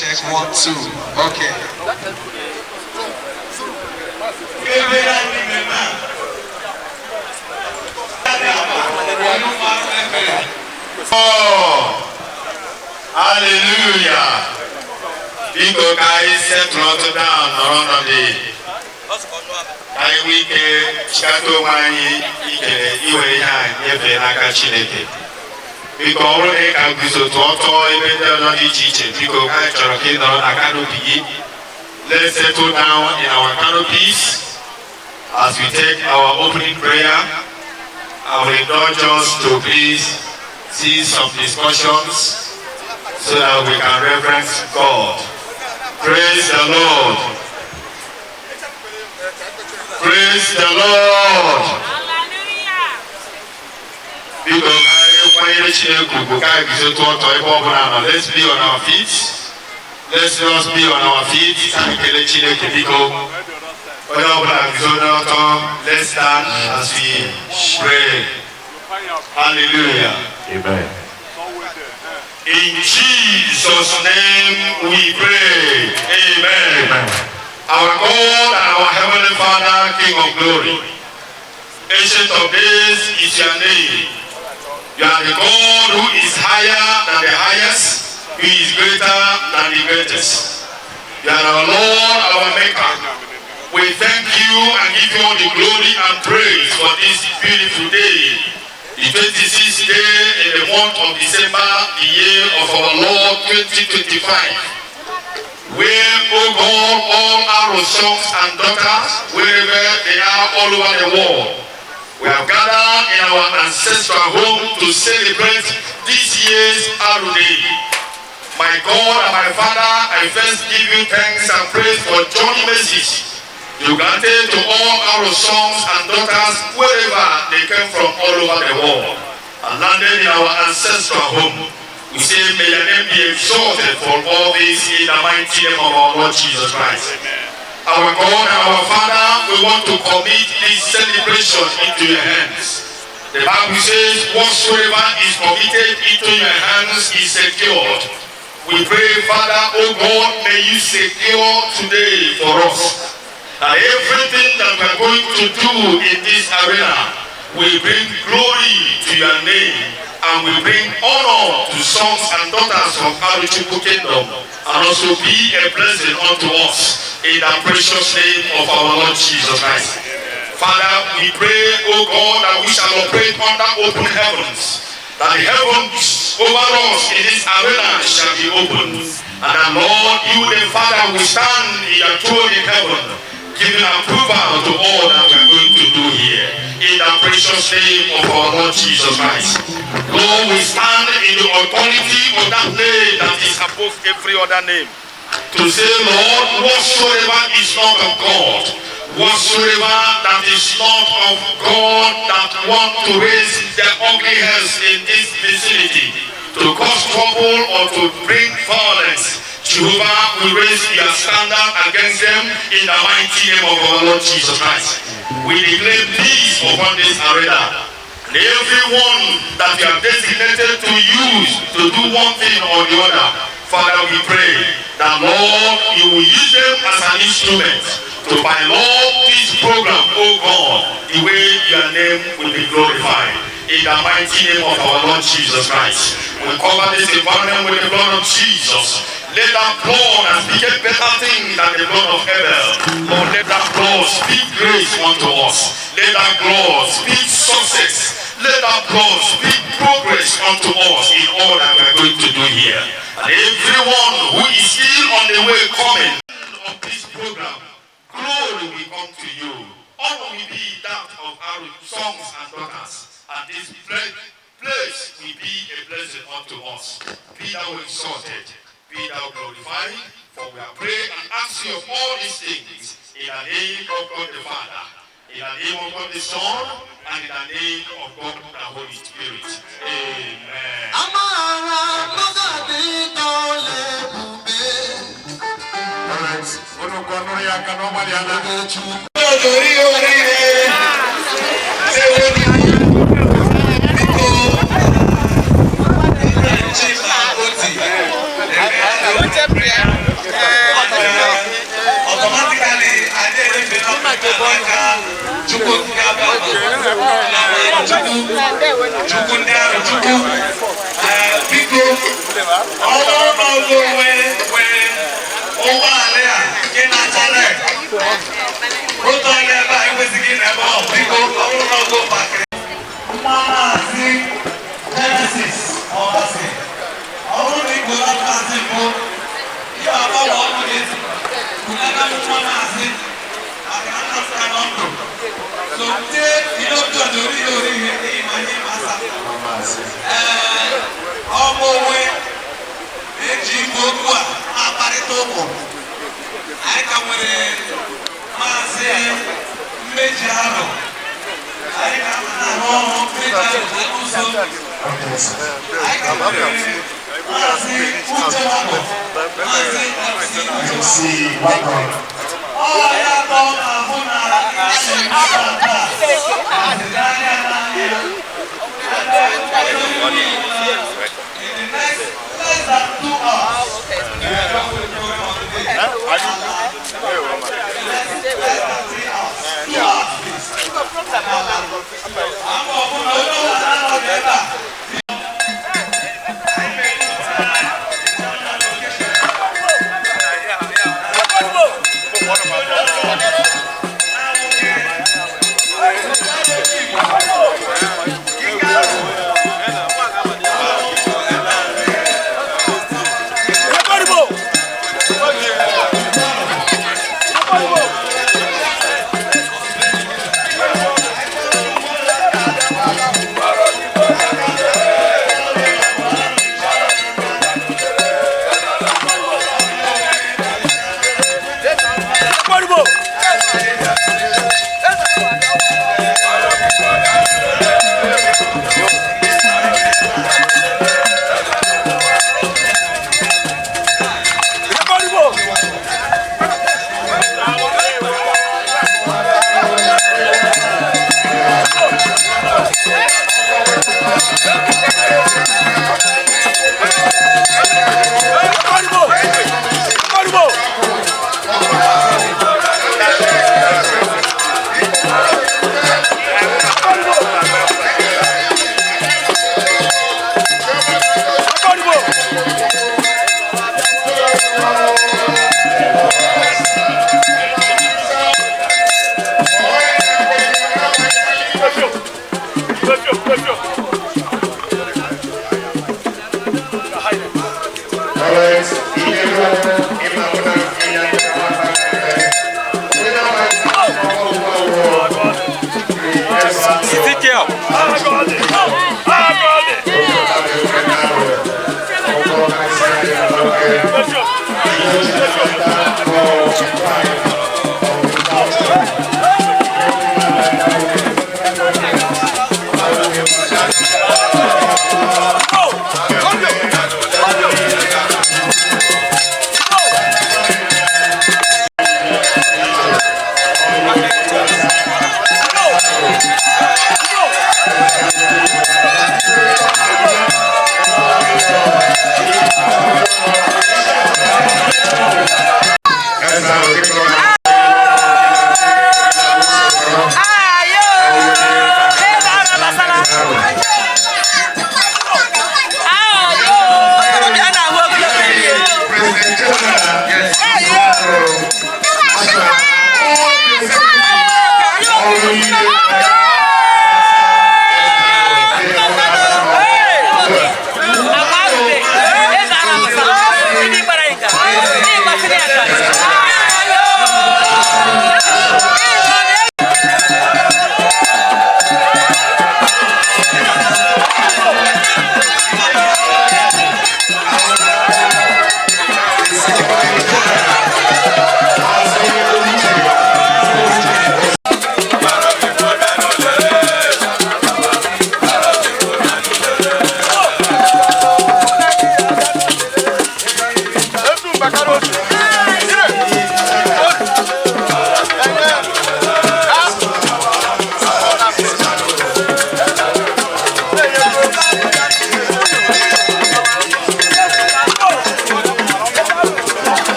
check 1, 2. Okay. Oh, hallelujah. People guys set Toronto down around the I week Chateau Wani Iwe Yefe Naka Chineke. Because already can be so to even though teaching because I Cherokee on a canopy. Let's settle down in our canopies as we take our opening prayer. I will indulge us to please see some discussions so that we can reverence God. Praise the Lord. Praise the Lord. Let's be on our feet. Let's just be on our feet. Let's stand as we pray. Hallelujah. Amen. In Jesus' name we pray. Amen. Amen. Our God and our Heavenly Father, King of glory, Ancient of days is your name. You are the God who is higher than the highest, who is greater than the greatest. You are our Lord, our Maker. We thank you and give you all the glory and praise for this beautiful day. The 26th day in the month of December, the year of our Lord 2025. Where, oh God, all our sons and daughters, wherever they are all over the world, we have gathered in our ancestral home to celebrate this year's Arrow Day. My God and my Father, I first give you thanks and praise for journey mercies you granted to all our sons and daughters wherever they came from all over the world and landed in our ancestral home. We say, may your name be exalted for all this in the mighty name of our Lord Jesus Christ. Amen. Our God and our Father, we want to commit this celebration into your hands. The Bible says, whatsoever is committed into your hands is secured. We pray, Father, oh God, may you secure today for us. And everything that we are going to do in this arena will bring glory to your name and will bring honor to sons and daughters of Arochukwu kingdom and also be a blessing unto us in the precious name of our Lord Jesus Christ. Father, we pray, oh God, that we shall operate under open heavens, that the heavens over us in this arena shall be opened, and that Lord, you the Father will stand in your throne in heaven, giving approval to all that we are going to do here. In the precious name of our Lord Jesus Christ. Lord, we stand in the authority of that name that is above every other name. To say, Lord, whatsoever is not of God, whatsoever that is not of God that want to raise their ugly heads in this vicinity, to cause trouble or to bring violence, Jehovah will raise your standard against them in the mighty name of our Lord Jesus Christ. We declare peace upon this arena. And everyone that you have designated to use to do one thing or the other, Father, we pray that, Lord, you will use them as an instrument to pilot this program, oh God, the way your name will be glorified. In the mighty name of our Lord Jesus Christ. We cover this environment with the blood of Jesus. Let that blood speak a better thing than the blood of Abel. Lord, let that blood speak grace unto us. Let that blood speak success. Let that blood speak progress unto us in all that we are going to do here. And everyone who is still on the way coming of this program, glory will come to you. Honor will be that of our sons and daughters. And this place will be a blessing unto us. Be thou exalted, be thou glorified, for we are praying and asking of all these things in the name of God the Father, in the name of God the Son, and in the name of God the Holy Spirit. Amen. Otti. Arochukwu ndị Arochukwu biko ọrụ n'ọgụ wee ụgbọala a nke na-acha red otu ọla ebe a ekwesịghị n'ebe ọ biko ọrụ n'ọgụ bakịrị mma maazị Genesis ọbasị ọrụ na igbo na-akasị mbụ ihe agbanwe ọnụ gị kunaka mma maazị maka na nnọsịra n'ọndụ so ndị ihe otu ọdụ orihe ịmanye masa ọmụ onwe eji igwe okwu a na-akparịta ụkwụ anyị ka nwere maazị mmeji ahụ anyị ga-ama n'ahụ ọrụ mmeji ahụ na n'ụzọ anyị ka nwere maazị uche ahụ maazị MC ọ ya tọ ahụ na asị less than 2 hours.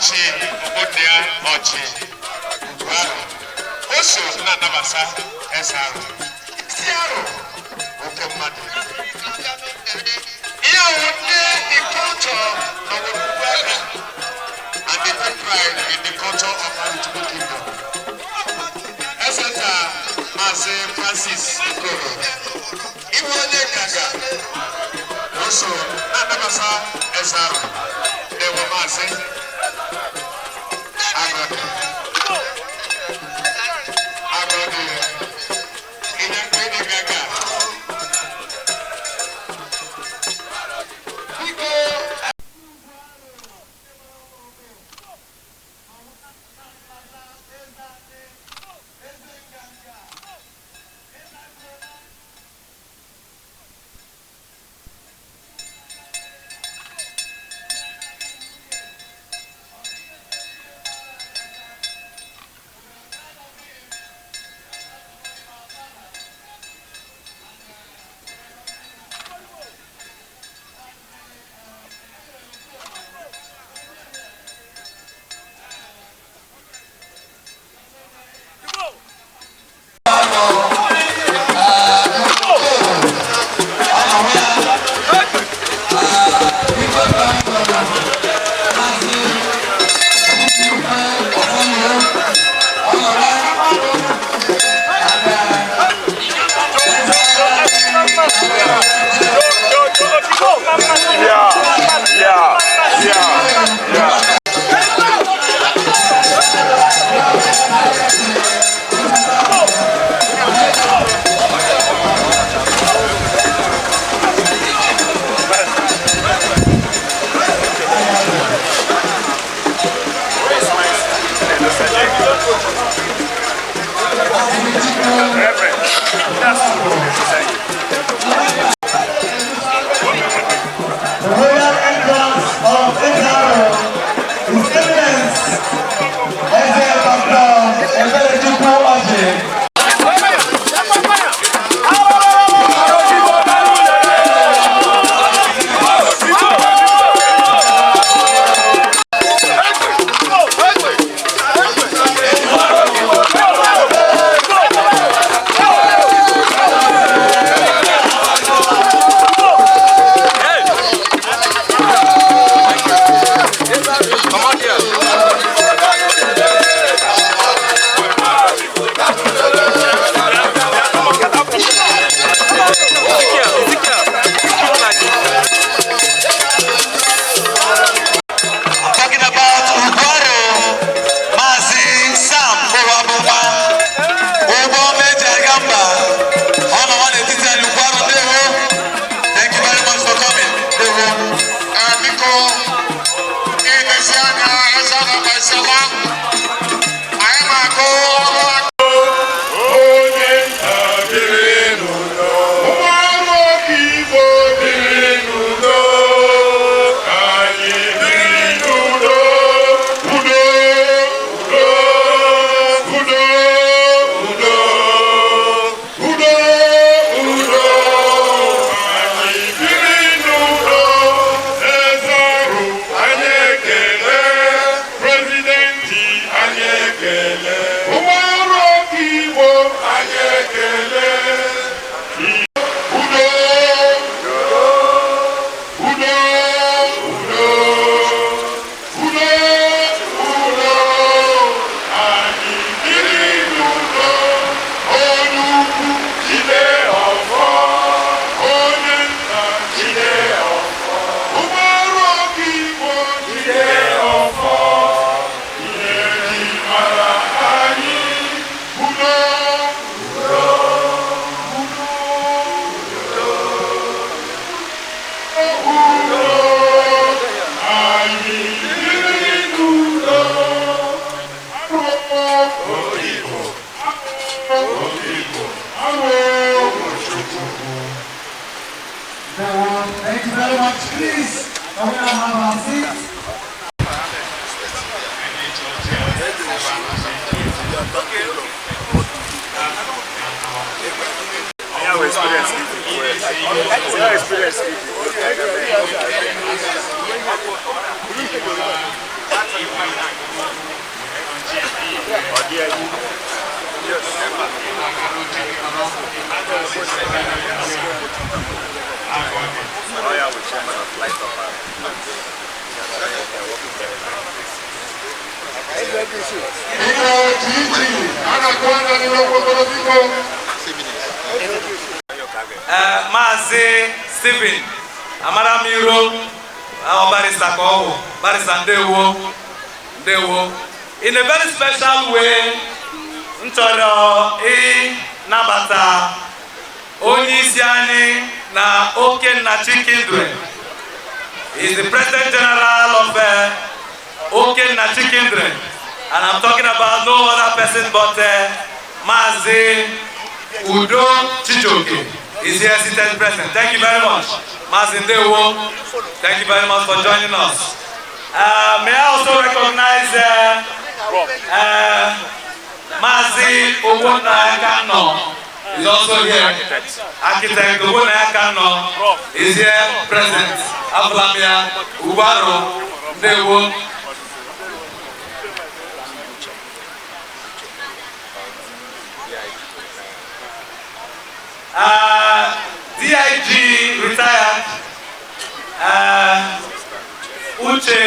Otti, Otti, Osso, Nanabasa, Esaro, Siaro, Okamadi. Here would be the culture of Obuaka and they take pride in the culture of Arochukwu kingdom. Esata, Maze Francis Ikoro, Iwonye Gaga, Osso, Nanabasa, Esaro, they were Maze. Please, can we have our seat? Maazị Stephen Amaramiro Barrister Kowo, Barrister Ndewo. In a very special way, nchọrọ ịnabata onye isi anyị na Okenna Chikindre. He is the President General of Okenna Chikindre, and I'm talking about no other person but Maazị Udo Chijoke. Is here seated present. Thank you very much. Maazị Ndewo, thank you very much for joining us. May I also recognize Maazị Ogbonnaya is also here. Architect Ogbonnaya is here present. Abulamia Ubaro Ndewo. DIG retired. Uche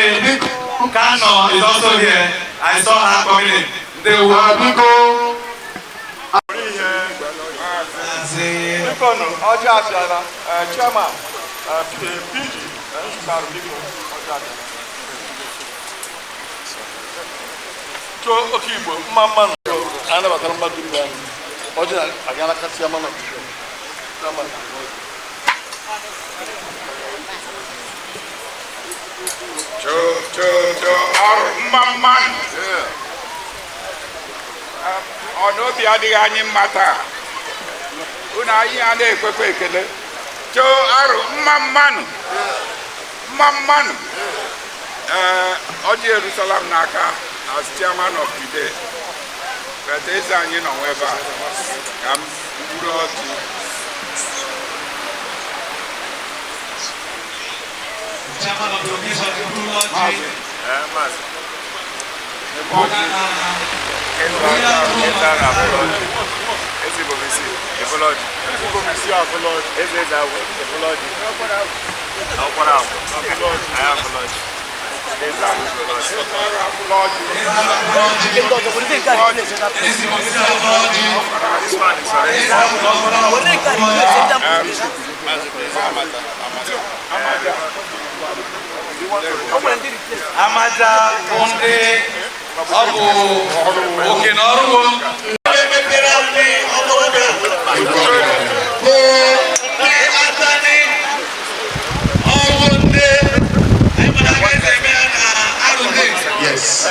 Kano is also here. I saw her coming in. They will go. Chairman, Onobi adịghị anyị mmata unu anyị a na-ekwekwe ekele chọọ arụ mma mmanụ ọjị erutela m n'aka as chairman of the day but eze anyị nọ ebe a ka m buru ọjị Chairman of the occasion, the Blue Lodge. Amaja Onde Abu Okinoruwo. Yes.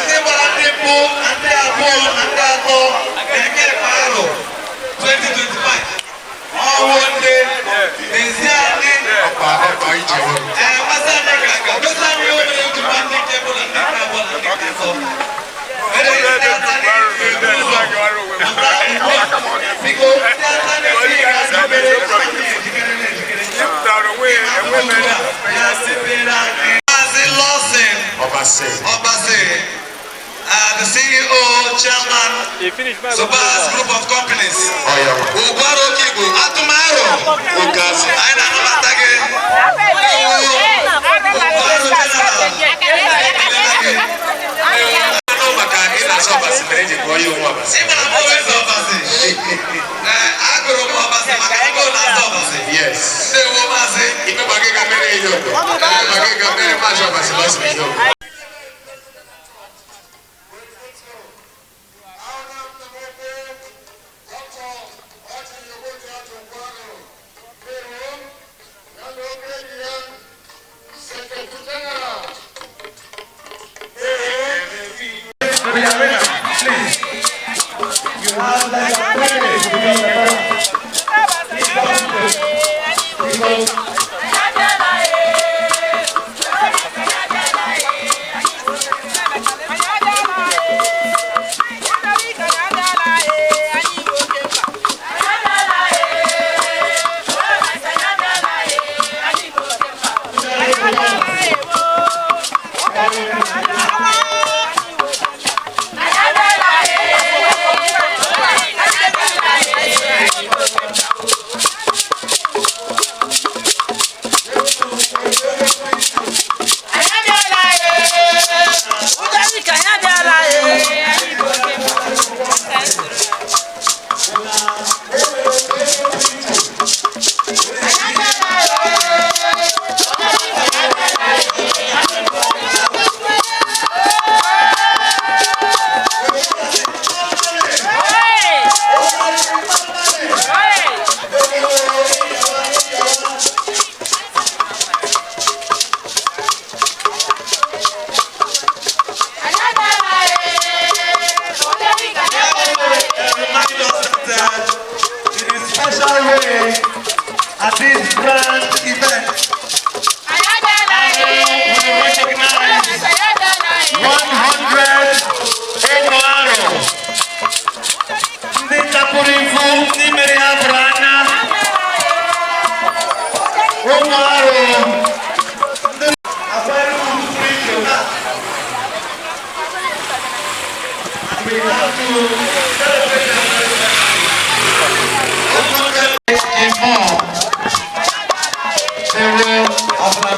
The CEO, Chairman, Subas Group of Companies. Arochukwu, Atumaro, Ukasi, Aina Namatake, yes.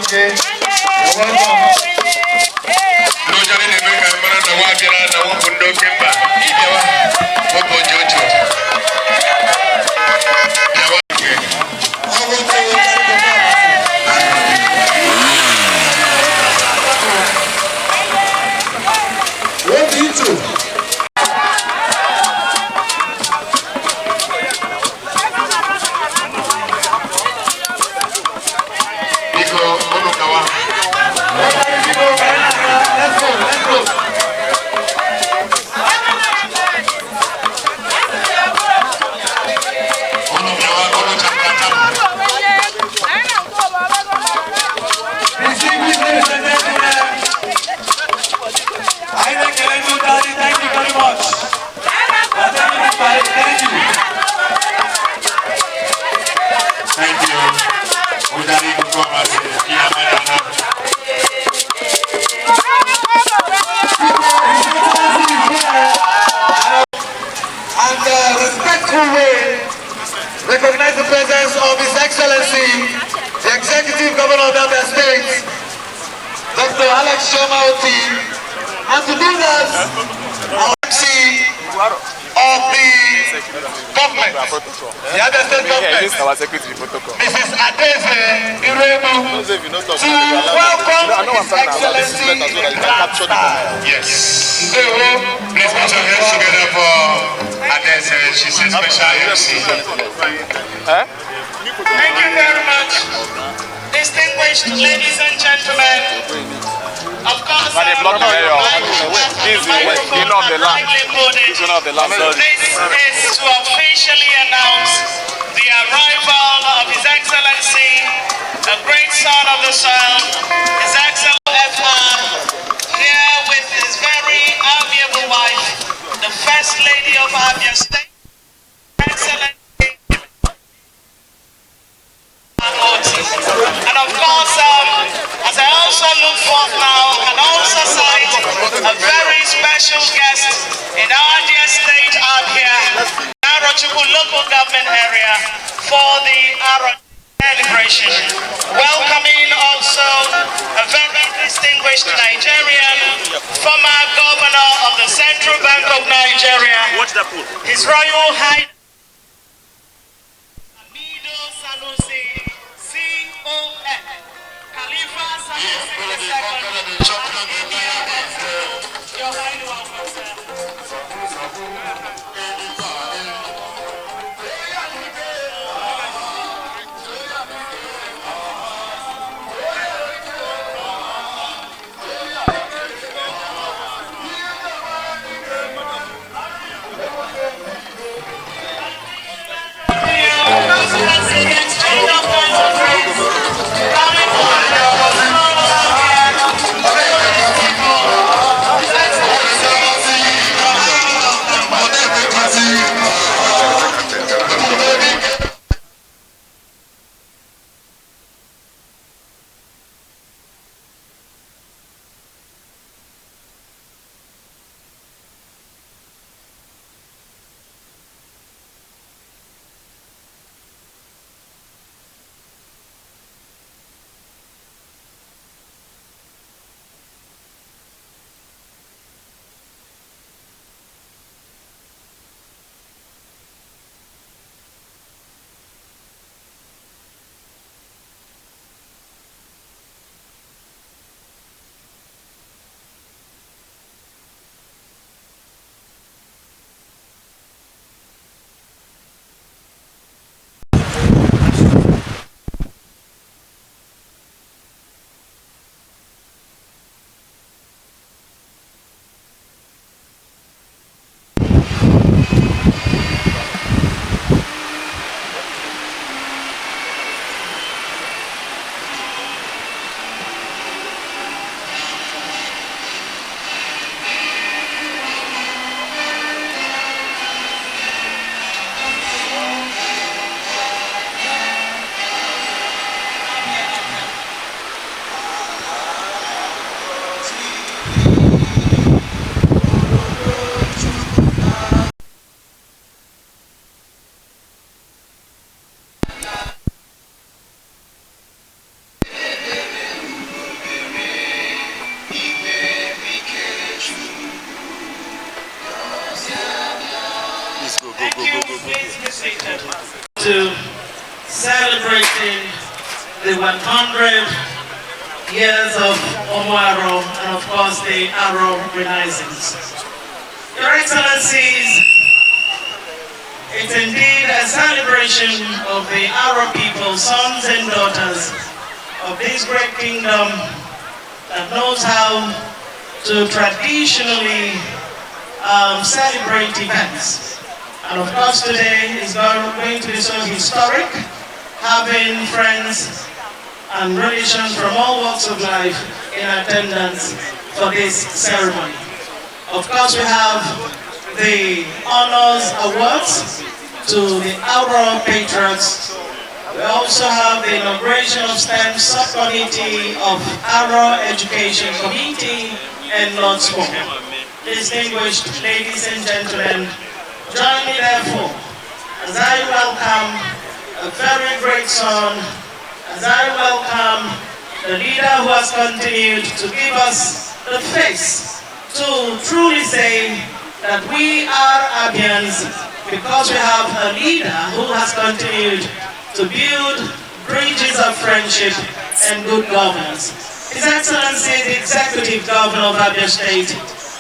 Okay. You're welcome. No, Johnny, the make a man and a wife and a woman don't come back. What about Jojo? What do you do? Recognize the presence of His Excellency, the Executive Governor of Delta State, Dr. Alex Otti, and to do that, our MC of the government, the Delta State government, Mrs. Adeze Iremu, to welcome His Excellency in grandstyle. Yes. Please put your hands together for Adeze. She's a special MC. Thank you very much, distinguished ladies and gentlemen. Of course, this is to officially announce the arrival of His Excellency, a great son of the soil, His Excellency FR, here with his very amiable wife, the First Lady of Abia State, Excellency Otti. And of course, as I also look forth now, I can also cite a very special guest in our dear state out here, Arochukwu local government area, for the Arochukwu celebration. Welcoming also a very distinguished Nigerian, former governor of the Central Bank of Nigeria, His Royal Highness Sanusi II, Khalifa Sanusi II. You're highly welcome, sir. to celebrating the 100 years of Omoaro and of course the Aro Renaissance. Your Excellencies, it's indeed a celebration of the Aro people, sons and daughters of this great kingdom that knows how to traditionally celebrate events. And of course today is going to be so historic, having friends and relations from all walks of life in attendance for this ceremony. Of course we have the honors awards to the Aro patriots. We also have the inauguration of STEM subcommittee of Aro Education Committee and lots more. Distinguished ladies and gentlemen, join me therefore as I welcome a very great son, as I welcome the leader who has continued to give us the face to truly say that we are Abians because we have a leader who has continued to build bridges of friendship and good governance. His Excellency, the Executive Governor of Abia State,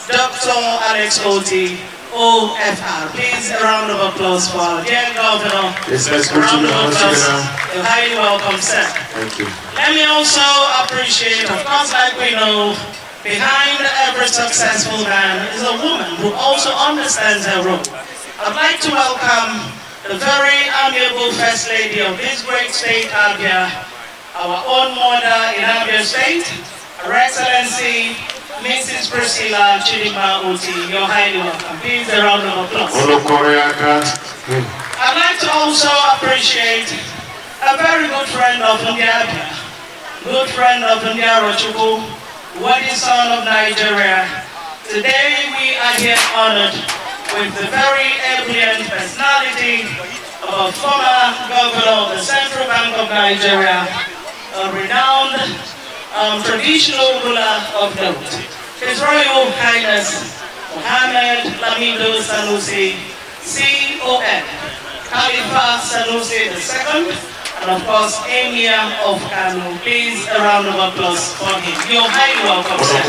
Dr. Alex Otti, OFR. Please, a round of applause for our dear Governor. Yes, let's go to the house together. You're highly welcome, sir. Thank you. Let me also appreciate, of course, like we know, behind every successful man is a woman who also understands her role. I'd like to welcome the very amiable First Lady of this great state, Abia, our own mother in Abia State, Her Excellency, Mrs. Priscilla Chidima Otti. You're highly welcome. Please, a round of applause. I'd like to also appreciate a very good friend of Abia, good friend of Arochukwu, worthy son of Nigeria. Today we are here honored with the very ebullient personality of a former governor of the Central Bank of Nigeria, a renowned traditional ruler of note. His Royal Highness Mohammed Lamido Sanusi CON, Khalifa Sanusi II, and of course Emir of Kano. Please, a round of applause for him. You're highly welcome, sir.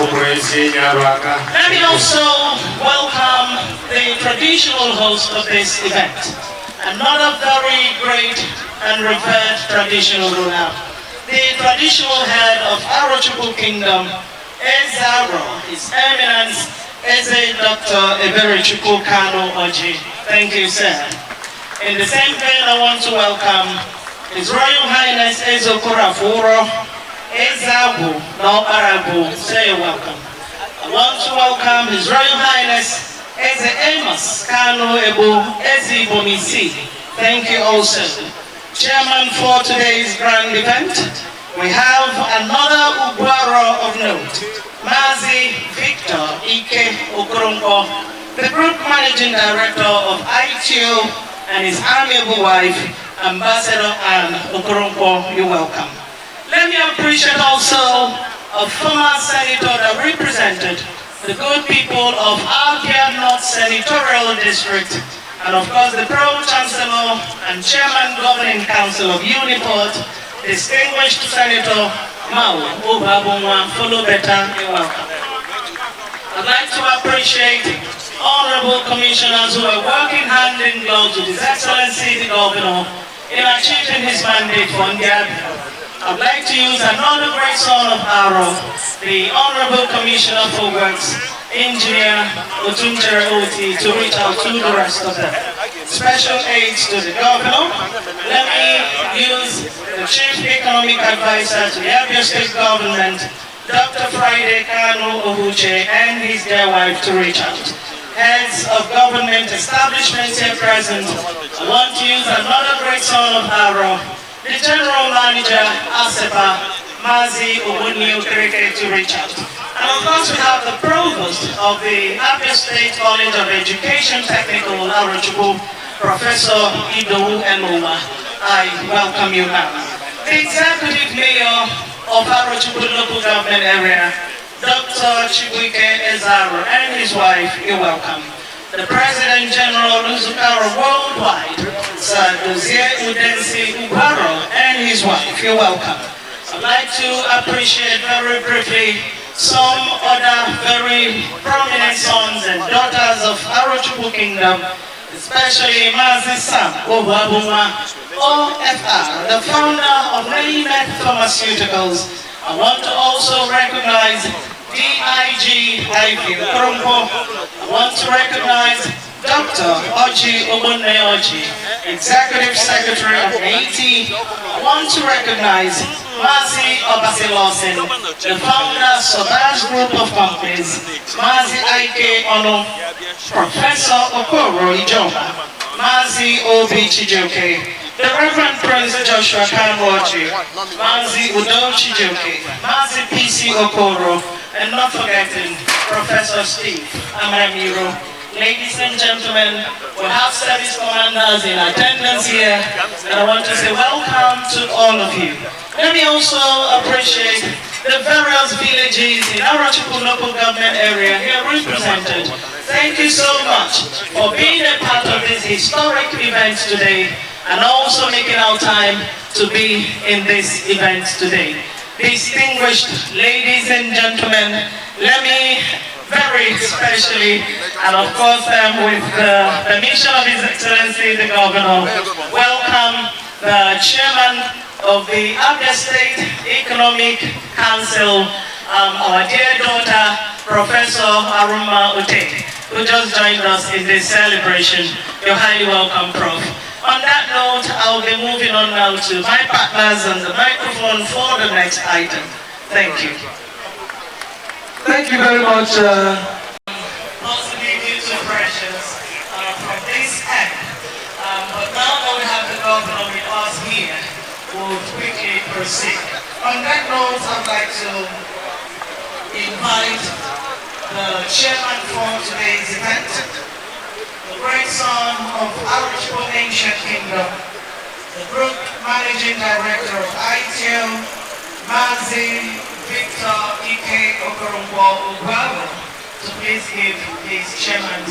Let me also welcome the traditional host of this event, another very great and revered traditional ruler, the traditional head of Arochukwu Kingdom, Ezaro, His Eminence, Eze Dr. Arochukwu Kano Oji. Thank you, sir. In the same vein, I want to welcome His Royal Highness Ezokura Furo, Ezabu, no Arabu. Say you're welcome. I want to welcome His Royal Highness Eze Amos Kano Ebu Ezi Bomisi. Thank you also. Chairman for today's grand event, we have another Uguaro of note, Mazi Victor Ike Okoronko, the Group Managing Director of ITO, and his amiable wife, Ambassador Anne Okoronko. You're welcome. Let me appreciate also a former senator that represented the good people of Abia North Senatorial District, and of course the Pro-Chancellor and Chairman Governing Council of Uniport, distinguished Senator Mao Obabunwa Folobeta. You're welcome. I'd like to appreciate honorable commissioners who are working hand in glove with His Excellency the Governor in achieving his mandate for Ndiabia. I'd like to use another great son of Aro, the Honorable Commissioner for Works, Engineer Otunjere Otti, to reach out to the rest of them. Special aids to the Governor. Let me use the Chief Economic Advisor to the Abia State Government, Dr. Friday Kano Ohuche, and his dear wife to reach out. Heads of government establishments here present, I want to use another great son of Aro, the General Manager, ASEPA, Mazi Obunio Kirike, to reach out. And of course we have the Provost of the Abia State College of Education Technical, Arochukwu, Professor Ido Enoma. I welcome you now. The Executive Mayor of Arochukwu Local Government Area, Dr. Chibuike Ezaro, and his wife. You're welcome. The President General Luzukaro Worldwide, Sir Mr. Dozier Udensi Ugwaro and his wife. You're welcome. I'd like to appreciate very briefly some other very prominent sons and daughters of Arochukwu Kingdom, especially Mazi Sam Obuabuma, OFR, the founder of Many-Med Pharmaceuticals. I want to also recognize DIG Ivy Krumpo. I want to recognize Dr. Otti Oji, Executive Secretary of Haiti. I want to recognize Mazi Obasilosin, the founder of Sobas Group of Companies, Mazi Ike Ono, Professor Okoro Ijoma, Mazi Obi Chijoke, the Reverend Prince Joshua Kanwochi, Mazi Udo Chijoke, Mazi PC Okoro, and not forgetting Professor Steve Amramiro. Ladies and gentlemen, we have service commanders in attendance here, and I want to say welcome to all of you. Let me also appreciate the various villages in Arochukwu local government area here represented. Thank you so much for being a part of this historic event today, and also making our time to be in this event today. Distinguished ladies and gentlemen, let me very especially, and of course with the permission of His Excellency the Governor, welcome the Chairman of the Abia State Economic Council, our dear daughter, Professor Aruma Otti, who just joined us in this celebration. You're highly welcome, Prof. On that note, I'll be moving on now to my partners on the microphone for the next item. Thank you. Thank you very much. Possibly due to pressures from this end. But now that we have the governor with us here, we'll quickly proceed. On that note, I'd like to invite the chairman for today's event, the great son of Arochukwu Ancient Kingdom, the group managing director of ITO, Mazi Victor Ike Okoronwo Ugwaro, to please give his chairman's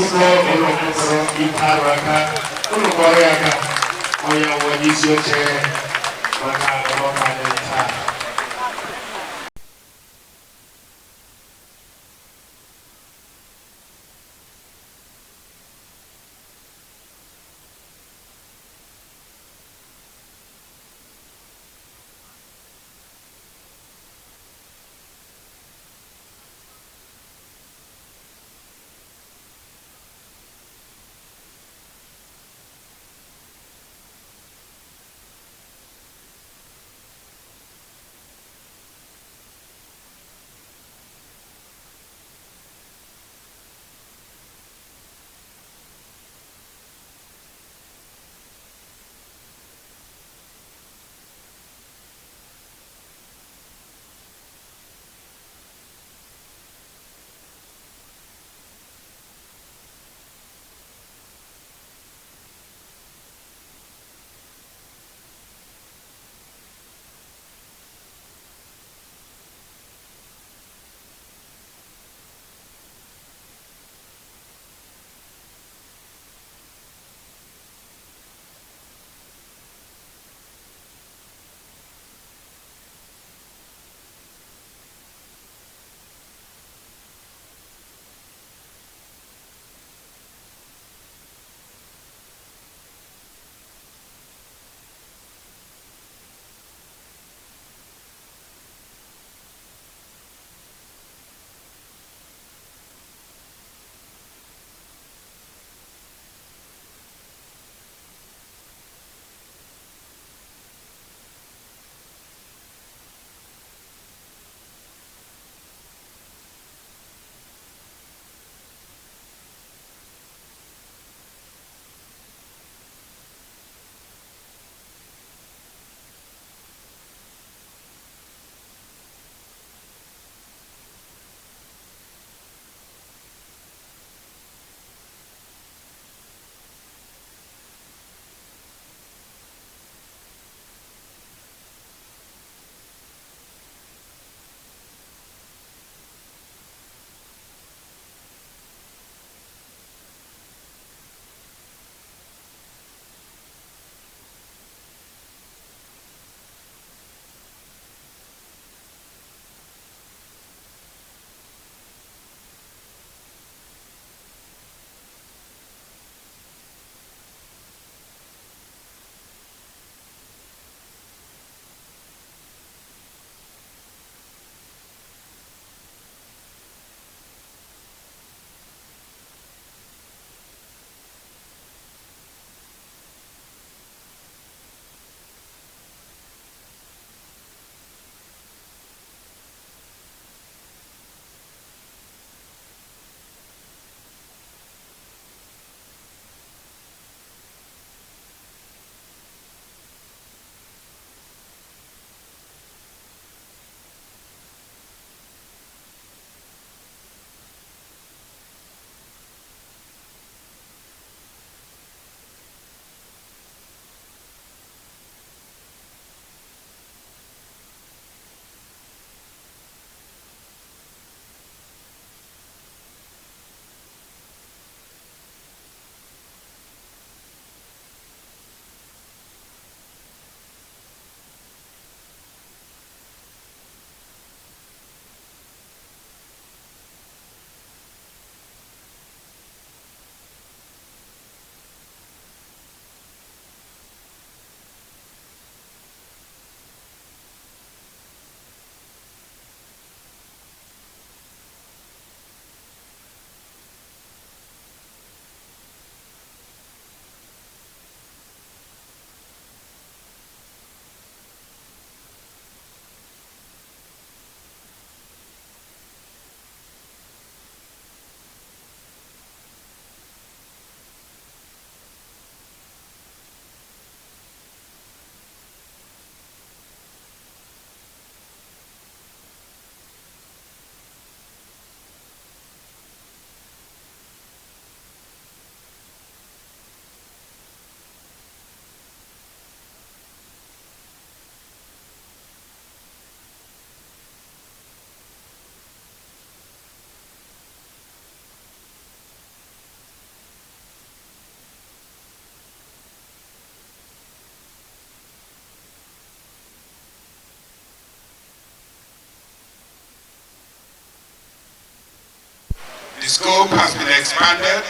The scope has been expanded.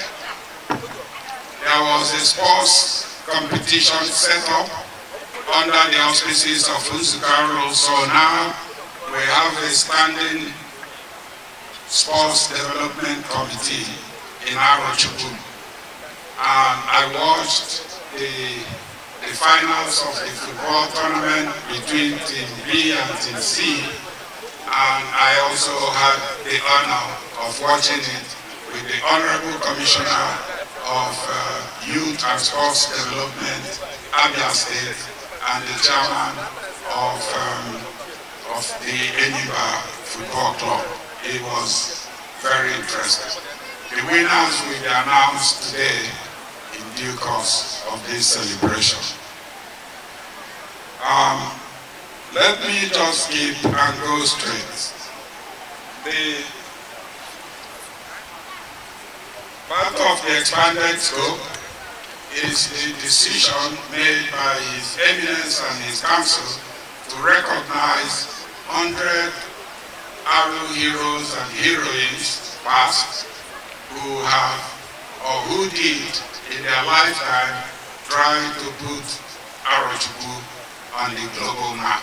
There was a sports competition set up under the auspices of Fullvideo. So now we have a standing sports development committee in Arochukwu. And I watched the finals of the football tournament between Team B and Team C. And I also had the honor of watching it with the Honorable Commissioner of Youth and Sports Development, Abia State, and the chairman of the Eniba Football Club. It was very interesting. The winners will be announced today in due course of this celebration. Let me just skip and go straight. The part of the expanded scope is the decision made by His Eminence and His Council to recognize 100 Aru heroes and heroines past who have or who did in their lifetime try to put Arochukwu on the global map.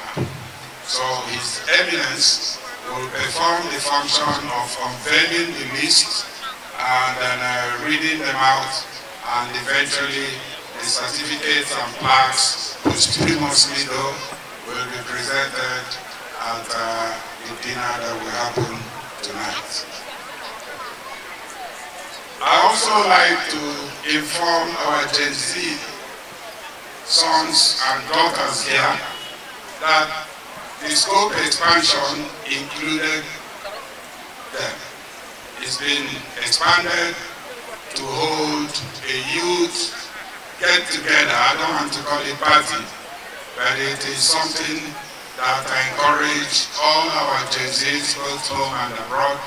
So His Eminence will perform the function of unveiling the list and then reading them out, and eventually the certificates and plaques posthumously though will be presented at the dinner that will happen tonight. I also like to inform our Gen Z sons and daughters here that the scope expansion included them. It's been expanded to hold a youth get-together. I don't want to call it party, but it is something that I encourage all our Gen Zs, both home and abroad,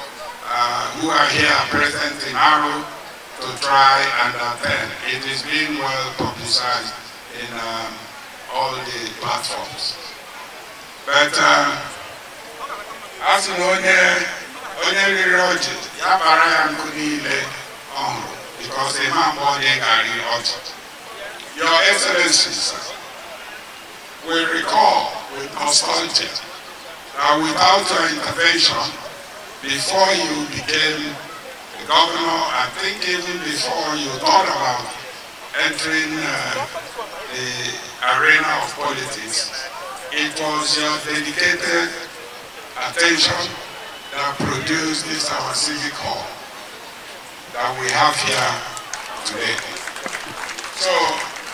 who are here present in Aro, to try and attend. It is being well publicized in all the platforms. But as you know, because a man born Your Excellencies will recall with nostalgia that without your intervention, before you became the governor, I think even before you thought about entering the arena of politics, it was your dedicated attention that produced this our civic hall that we have here today. So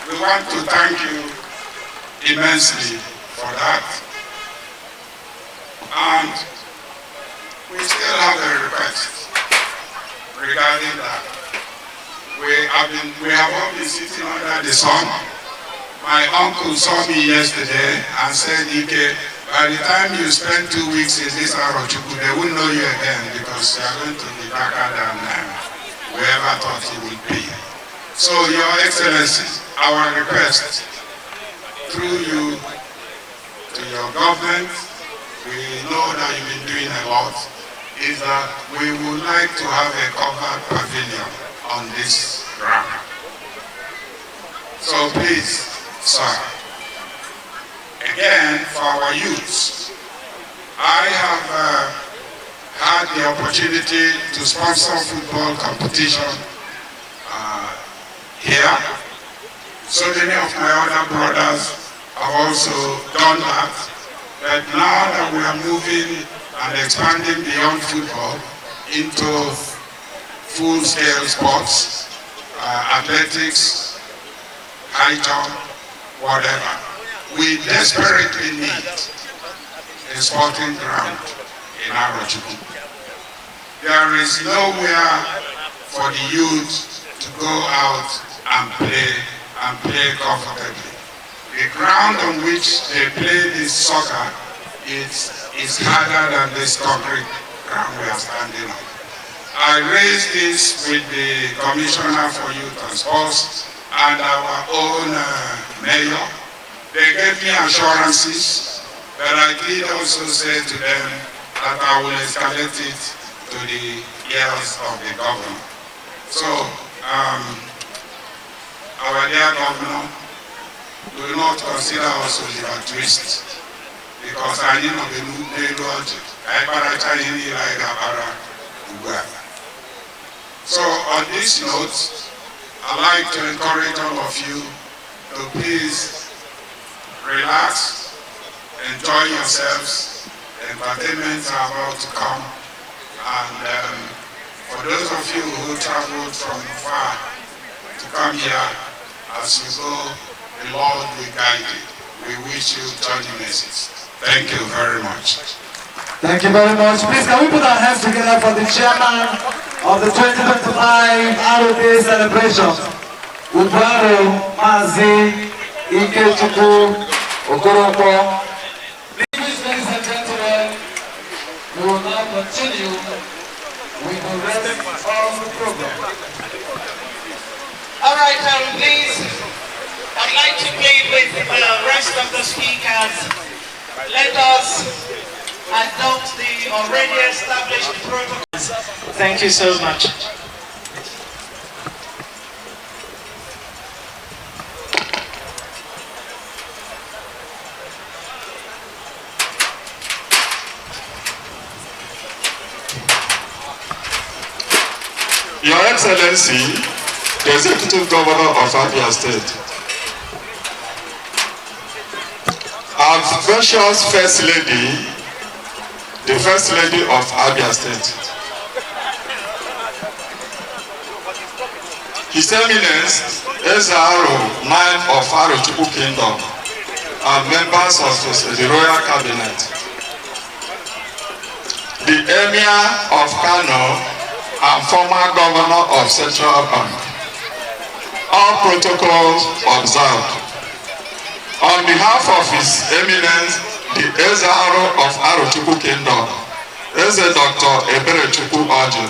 we want to thank you immensely for that. And we still have a request regarding that. We have all been sitting under the sun. My uncle saw me yesterday and said, Ike, by the time you spend 2 weeks in this Arochukwu, they won't know you again because you are going to be darker than whoever thought you would be. So, Your Excellency, our request through you to your government, we know that you've been doing a lot, is that we would like to have a covered pavilion on this ground. So please, sir, again, for our youths, I have had the opportunity to sponsor football competition here. So many of my other brothers have also done that. But now that we are moving and expanding beyond football into full-scale sports, athletics, high jump, whatever, we desperately need a sporting ground in Arochukwu. There is nowhere for the youth to go out and play comfortably. The ground on which they play this soccer is harder than this concrete ground we are standing on. I raised this with the Commissioner for Youth and Sports and our own mayor. They gave me assurances, but I did also say to them that I will escalate it to the ears of the governor. So, our dear governor will not consider us oligarchists because I need not be moved. So, on this note, I'd like to encourage all of you to please relax, enjoy yourselves. Entertainments are about to come, and for those of you who traveled from far to come here, as you go, the Lord will guide you. We wish you journey mercies. Thank you very much. Thank you very much. Please, can we put our hands together for the chairman of the 2025 Arochukwu celebration? Ubaro Mazi Ikechukwu Okoronkwo. Ladies and gentlemen, we will now continue with the rest of the program. All right, please, I'd like to plead with the rest of the speakers. Let us adopt the already established protocols. Thank you so much. Your Excellency, the Executive Governor of Abia State, our precious First Lady, the First Lady of Abia State, His Eminence Ezaro, 9 of Arochukwu Kingdom, and members of the Royal Cabinet, the Emir of Kano, and former Governor of Central Bank. All protocols observed. On behalf of His Eminence, the Ezaro of Arochukwu Kingdom, Dr. Arochukwu Otti,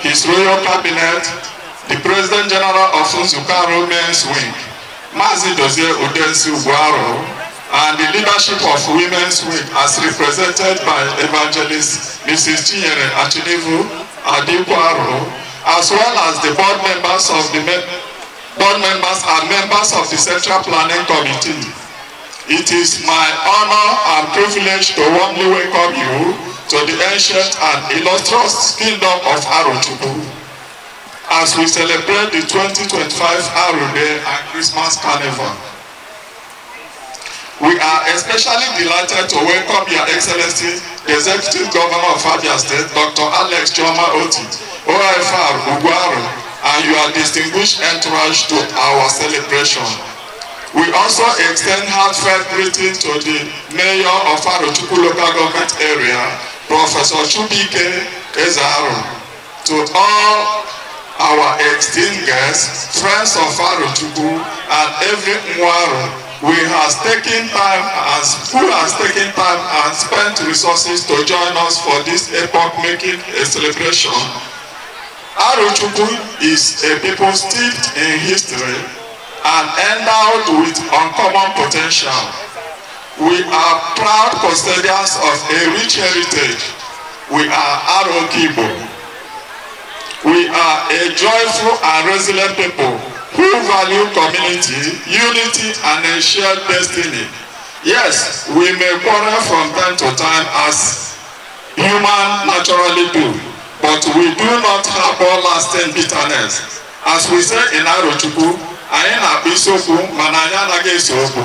His Royal Cabinet, the President General of Nzukaro Men's Wing, Mazi Dozie Udensi Uguaro, and the leadership of Women's Wing as represented by Evangelist Mrs. Chinyere Achinivu Adikwaro, as well as the board members and members of the Central Planning Committee. It is my honor and privilege to warmly welcome you to the ancient and illustrious kingdom of Arochukwu as we celebrate the 2025 Aro Day and Christmas Carnival. We are especially delighted to welcome Your Excellency, the Executive Governor of Abia State, Dr. Alex Chioma Otti, OFR Uguaro, and your distinguished entourage to our celebration. We also extend heartfelt greetings to the Mayor of Arochukwu Local Government Area, Professor Chubike Ezaro, to all our esteemed guests, friends of Arochukwu, and every Mwaro who has taken time and spent resources to join us for this epoch-making celebration. Arochukwu is a people steeped in history and endowed with uncommon potential. We are proud custodians of a rich heritage. We are Arokibo. We are a joyful and resilient people who value community, unity, and a shared destiny. Yes, we may quarrel from time to time as humans naturally do, but we do not harbor lasting bitterness. As we say in Arochukwu, anyị na-akpa isiokwu mana anyị anaghị ese okwu.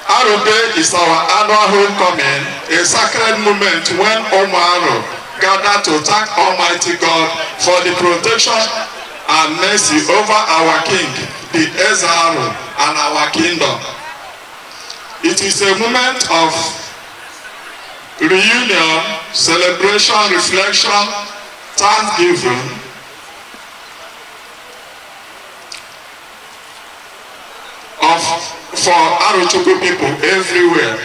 Aro Day is our annual homecoming, a sacred moment when Umuaro gather to thank Almighty God for the protection and mercy over our King, the Ezaro, and our kingdom. It is a moment of reunion, celebration, reflection, thanksgiving, for Arochukwu people everywhere.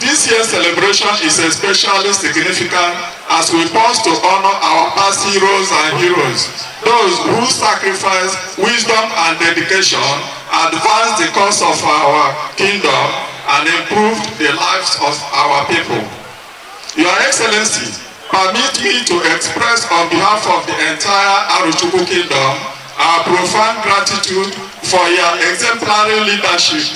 This year's celebration is especially significant as we pause to honor our past heroes and heroes, those who sacrificed wisdom and dedication, advanced the cause of our kingdom, and improved the lives of our people. Your Excellency, Permit me to express on behalf of the entire Arochukwu Kingdom our profound gratitude for your exemplary leadership.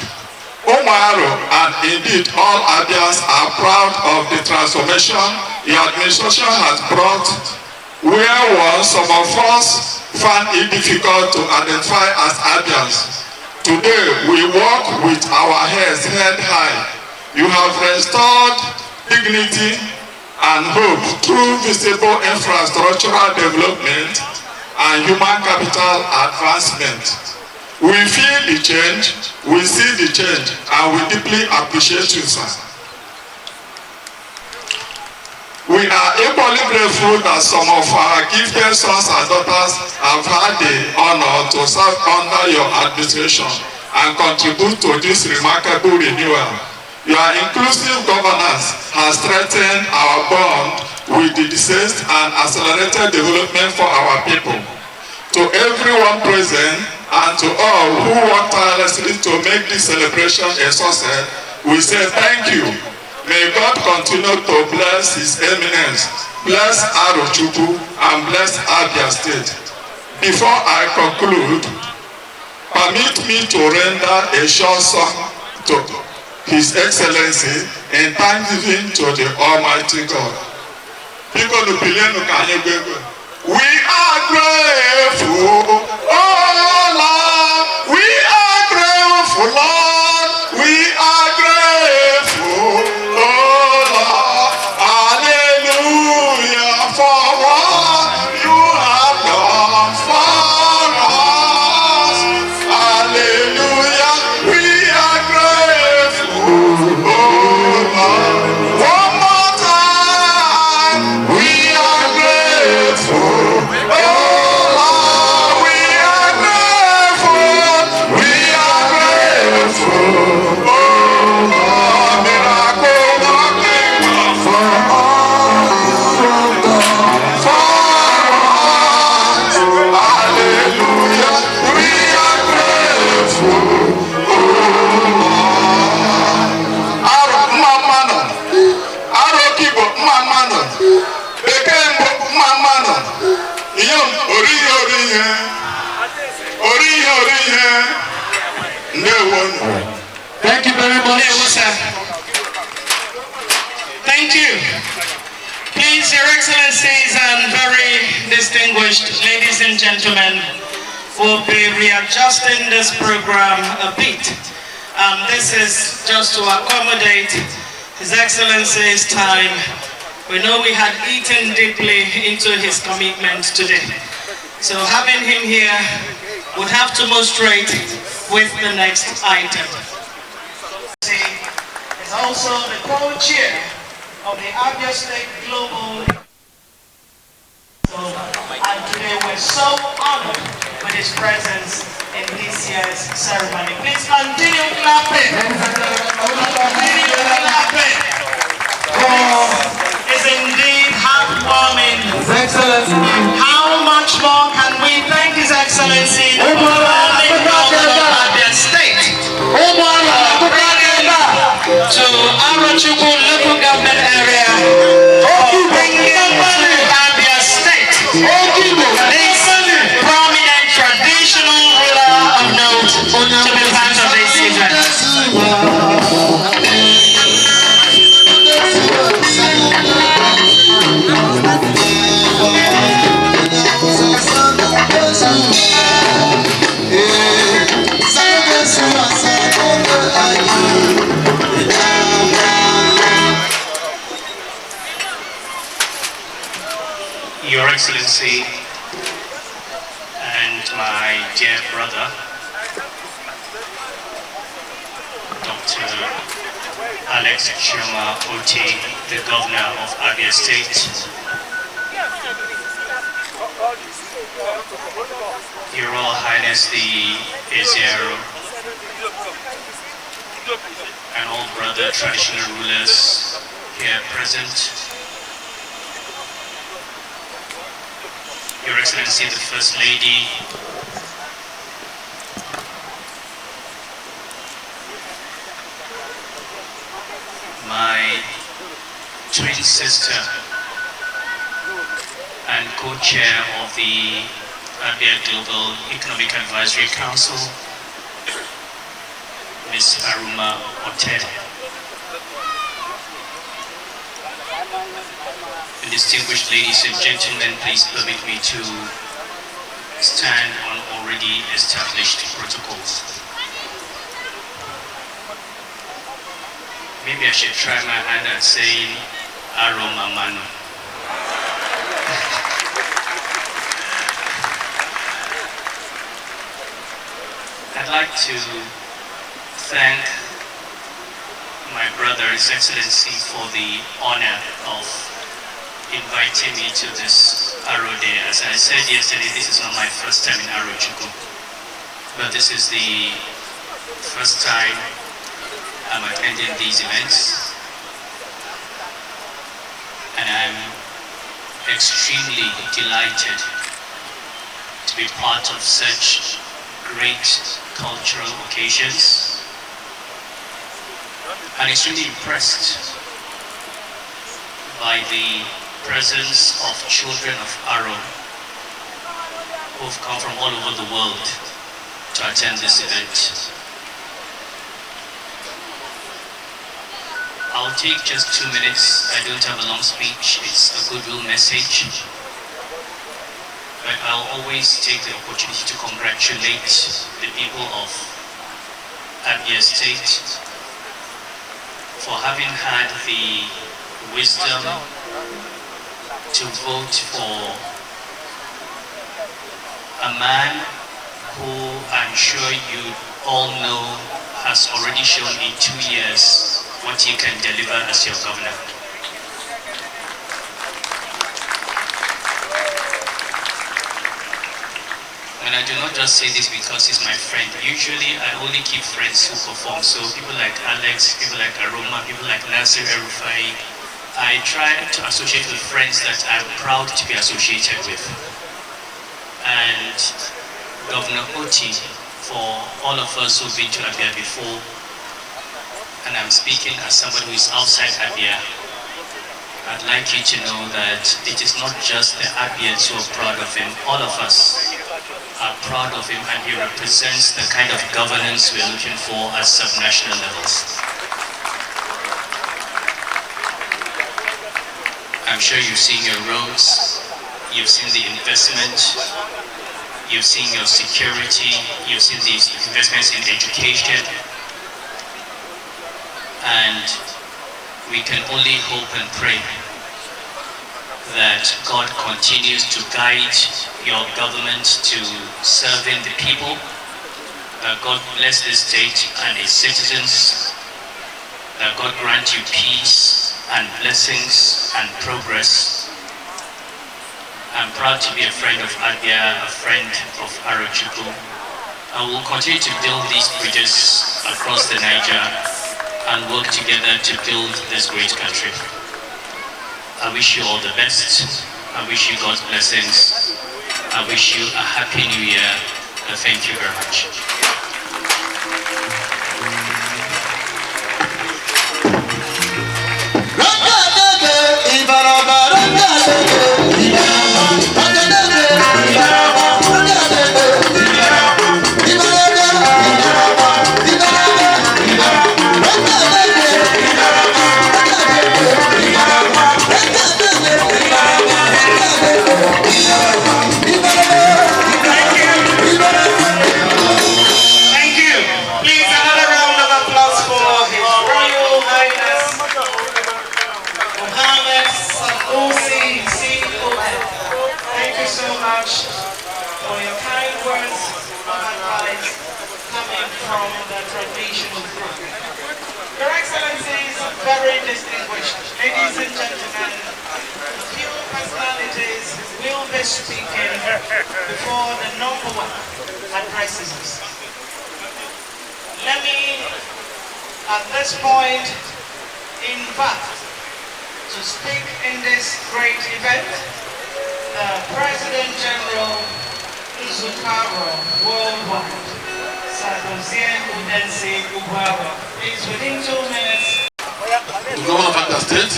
Omaro and indeed all Abians are proud of the transformation your administration has brought, where once some of us found it difficult to identify as Abians. Today we walk with our heads held high. You have restored dignity and hope through visible infrastructural development and human capital advancement. We feel the change, we see the change, and we deeply appreciate you, sir. We are equally grateful that some of our gifted sons and daughters have had the honor to serve under your administration and contribute to this remarkable renewal. Your inclusive governance has strengthened our bond with the deceased and accelerated development for our people. To everyone present and to all who work tirelessly to make this celebration a success, we say thank you. May God continue to bless His Eminence, bless Arochukwu, and bless Abia State. Before I conclude, permit me to render a short song to His Excellency in thanksgiving to the Almighty God. We are grateful, oh Lord, we are grateful, Lord, we are grateful. Thank you very much. Thank you. Please, Your Excellencies and very distinguished ladies and gentlemen, we'll be readjusting this program a bit. This is just to accommodate His Excellency's time. We know we had eaten deeply into his commitment today. So having him here would have to move straight with the next item. He is also the co-chair of the Abia State Global. And today we're so honored with his presence in this year's ceremony. Please continue clapping. Continue clapping. This is indeed heartwarming. His Excellency. How much more can we thank His Excellency, the performing governor of Abia State, to Arochukwu local government area for bringing to Abia State this prominent traditional ruler of note to be part of this event. Your Excellency and my dear brother, Dr. Alex Chuma Otti, the Governor of Abia State, Your Royal Highness the Ezero, and all brother traditional rulers here present, Your Excellency the First Lady, my twin sister, and co-chair of the Abia Global Economic Advisory Council, Ms. Aruma Otti. Distinguished ladies and gentlemen, please permit me to stand on already established protocols. Maybe I should try my hand at saying Aroma Manu. I'd like to thank my brother, His Excellency, for the honor of inviting me to this Aro Day. As I said yesterday, this is not my first time in Arochukwu, but this is the first time I'm attending these events, and I'm extremely delighted to be part of such great cultural occasions, and extremely impressed by the presence of children of Aro who've come from all over the world to attend this event. I'll take just 2 minutes. I don't have a long speech. It's a goodwill message. But I'll always take the opportunity to congratulate the people of Abia State for having had the wisdom to vote for a man who I'm sure you all know has already shown in 2 years what he can deliver as your governor. And I do not just say this because he's my friend. Usually I only keep friends who perform. So people like Alex, people like Aroma, people like Nasir Erufai, I try to associate with friends that I'm proud to be associated with. And Governor Otti, for all of us who've been to Abia before, and I'm speaking as somebody who is outside Abia, I'd like you to know that it is not just the Abians who are proud of him. All of us are proud of him, and he represents the kind of governance we're looking for at sub-national levels. I'm sure you've seen your roads, you've seen the investment, you've seen your security, you've seen the investments in education, and we can only hope and pray that God continues to guide your government to serving the people, that God bless this state and its citizens, that God grant you peace and blessings and progress. I'm proud to be a friend of Abia, a friend of Arochukwu. I will continue to build these bridges across the Niger and work together to build this great country. I wish you all the best. I wish you God's blessings. I wish you a happy new year, and thank you very much. Sanusi II. Thank you so much for your kind words of advice coming from the traditional group. Your Excellencies, very distinguished ladies and gentlemen, a few personalities will be speaking before the number one addresses us. Let me, at this point, invite to speak in this great event, the President General Nzukaro Worldwide, Sanusi II. Please, within 2 minutes. The governor of the state,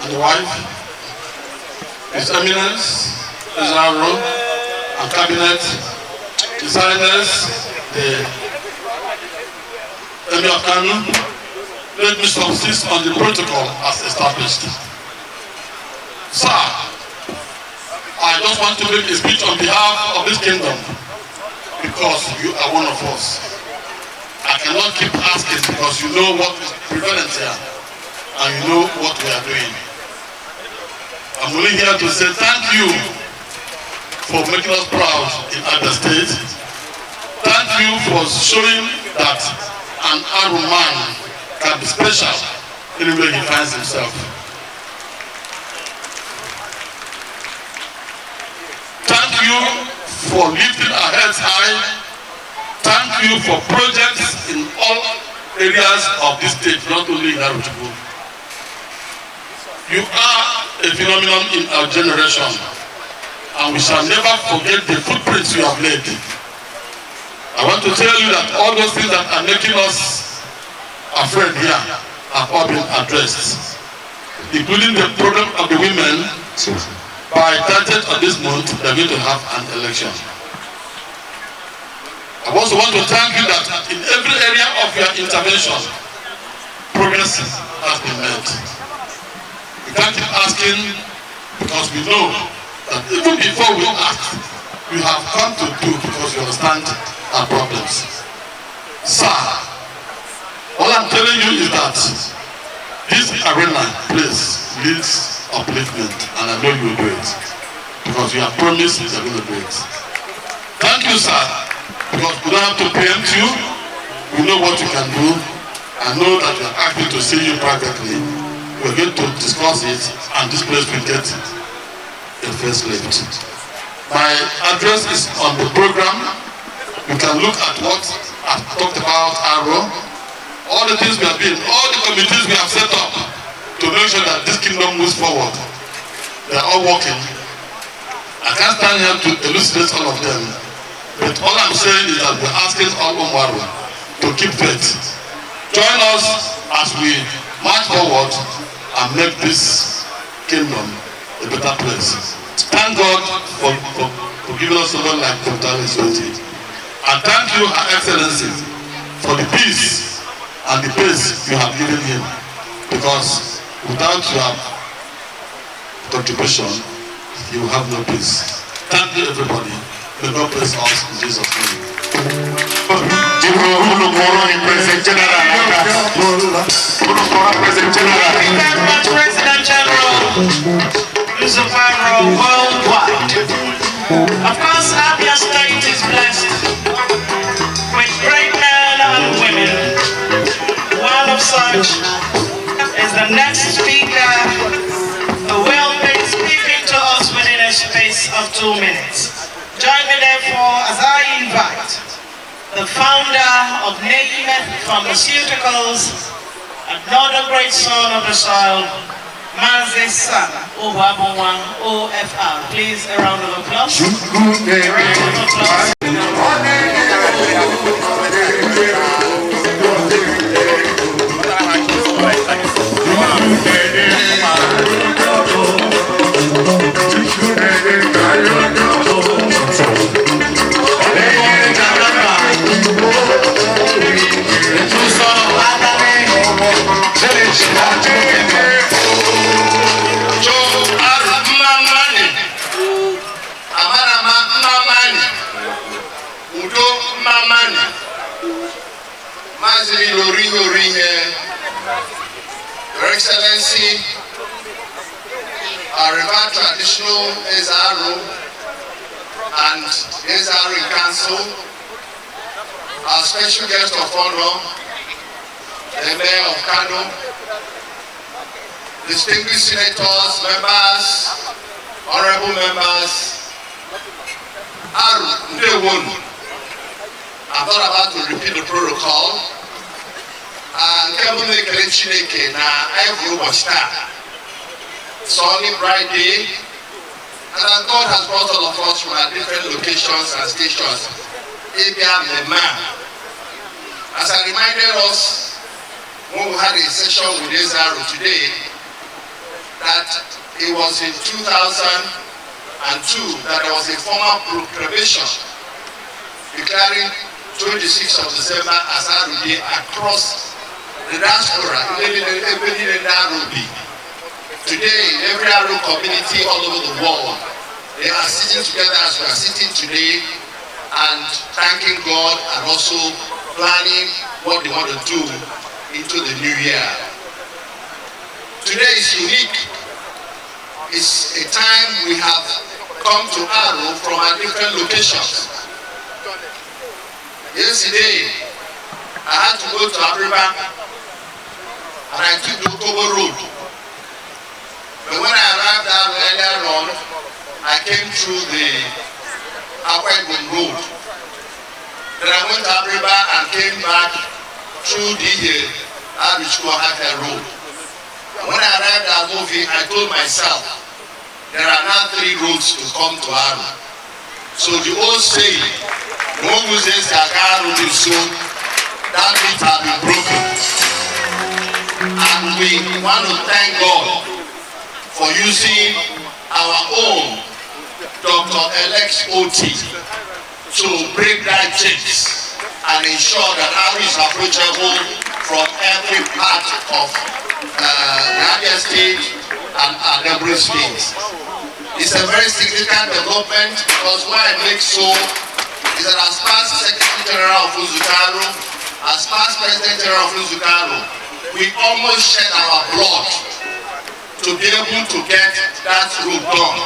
and and the wife, His Eminence, Israel, and Cabinet, designers, the Emir of Kano, let me subsist on the protocol as established. Sir, I just want to make a speech on behalf of this kingdom because you are one of us. I cannot keep asking because you know what is prevalent here and you know what we are doing. I'm only here to say thank you for making us proud in Abia State. Thank you for showing that an Aru man can be special anywhere he finds himself. Thank you for lifting our heads high. Thank you for projects in all areas of this state, not only in Arochukwu. You are a phenomenon in our generation, and we shall never forget the footprints you have laid. I want to tell you that all those things that are making us afraid here have all been addressed, including the problem of the women. By 30th of this month, they are going to have an election. I also want to thank you that in every area of your intervention, progress has been made. We can't keep asking because we know that even before we ask, you have come to do because you understand our problems. Sir, all I'm telling you is that this arena, please, needs upliftment, and I know you will do it because you have promised you are going to do it. Thank you, sir, because we don't have to preempt you. We know what you can do. I know that we are asking to see you privately. We are going to discuss it, and this place will get a facelift. My address is on the program. You can look at what I've talked about, Aro, all the things we have been, all the committees we have set up to make sure that this kingdom moves forward. They are all working. I can't stand here to elucidate all of them. But all I'm saying is that we're asking all Umaru to keep faith. Join us as we march forward and make this kingdom a better place. Thank God for giving us someone like Dr. Sanusi II. And thank you, Her Excellency, for the peace and the pace you have given him. Because without your contribution, you will have no peace. Thank you, everybody. May God bless us in Jesus' name. President General, worldwide. Of course, Abia State is blessed with great men and women. One of such is the next speaker, who will be speaking to us within a space of 2 minutes. Join me therefore as I invite the founder of Name Pharmaceuticals, another great son of the soil, Mazi San Ohuabunwa OFR. Please, a round of applause. A round of applause. Your Excellency, our revered traditional Ezaru and Ezaru in Council, our special guest of honor, the Mayor of Kano, distinguished senators, members, honorable members, Aru Ndewonu. I'm not about to repeat the protocol. Sunny, bright day, and God has brought all of us from our different locations and stations. As I reminded us when we had a session with Ezaru today, that it was in 2002 that there was a formal proclamation declaring 26th of December as Aro Day across the diaspora, today, in every Aro community all over the world, they are sitting together as we are sitting today and thanking God and also planning what they want to do into the new year. Today is unique. It's a time we have come to Aro from our different locations. Yesterday, I had to go to Abriba and I took the Kobo Road. But when I arrived there earlier on, I came through the Akwa Ibom Road. Then I went to Abriba and came back through the Arochukwu Road. And when I arrived at Movi, I told myself, there are now 3 roads to come to Aro. So the old saying, no one who says that Aro is so, that route has been broken. And we want to thank God for using our own Dr. Otti to break that chains and ensure that Aro is approachable from every part of the Abia State and neighboring states. It's a very significant development because why I make so is that as past Secretary General of Uzukaro, as past President General of Uzukaro, we almost shed our blood to be able to get that road done.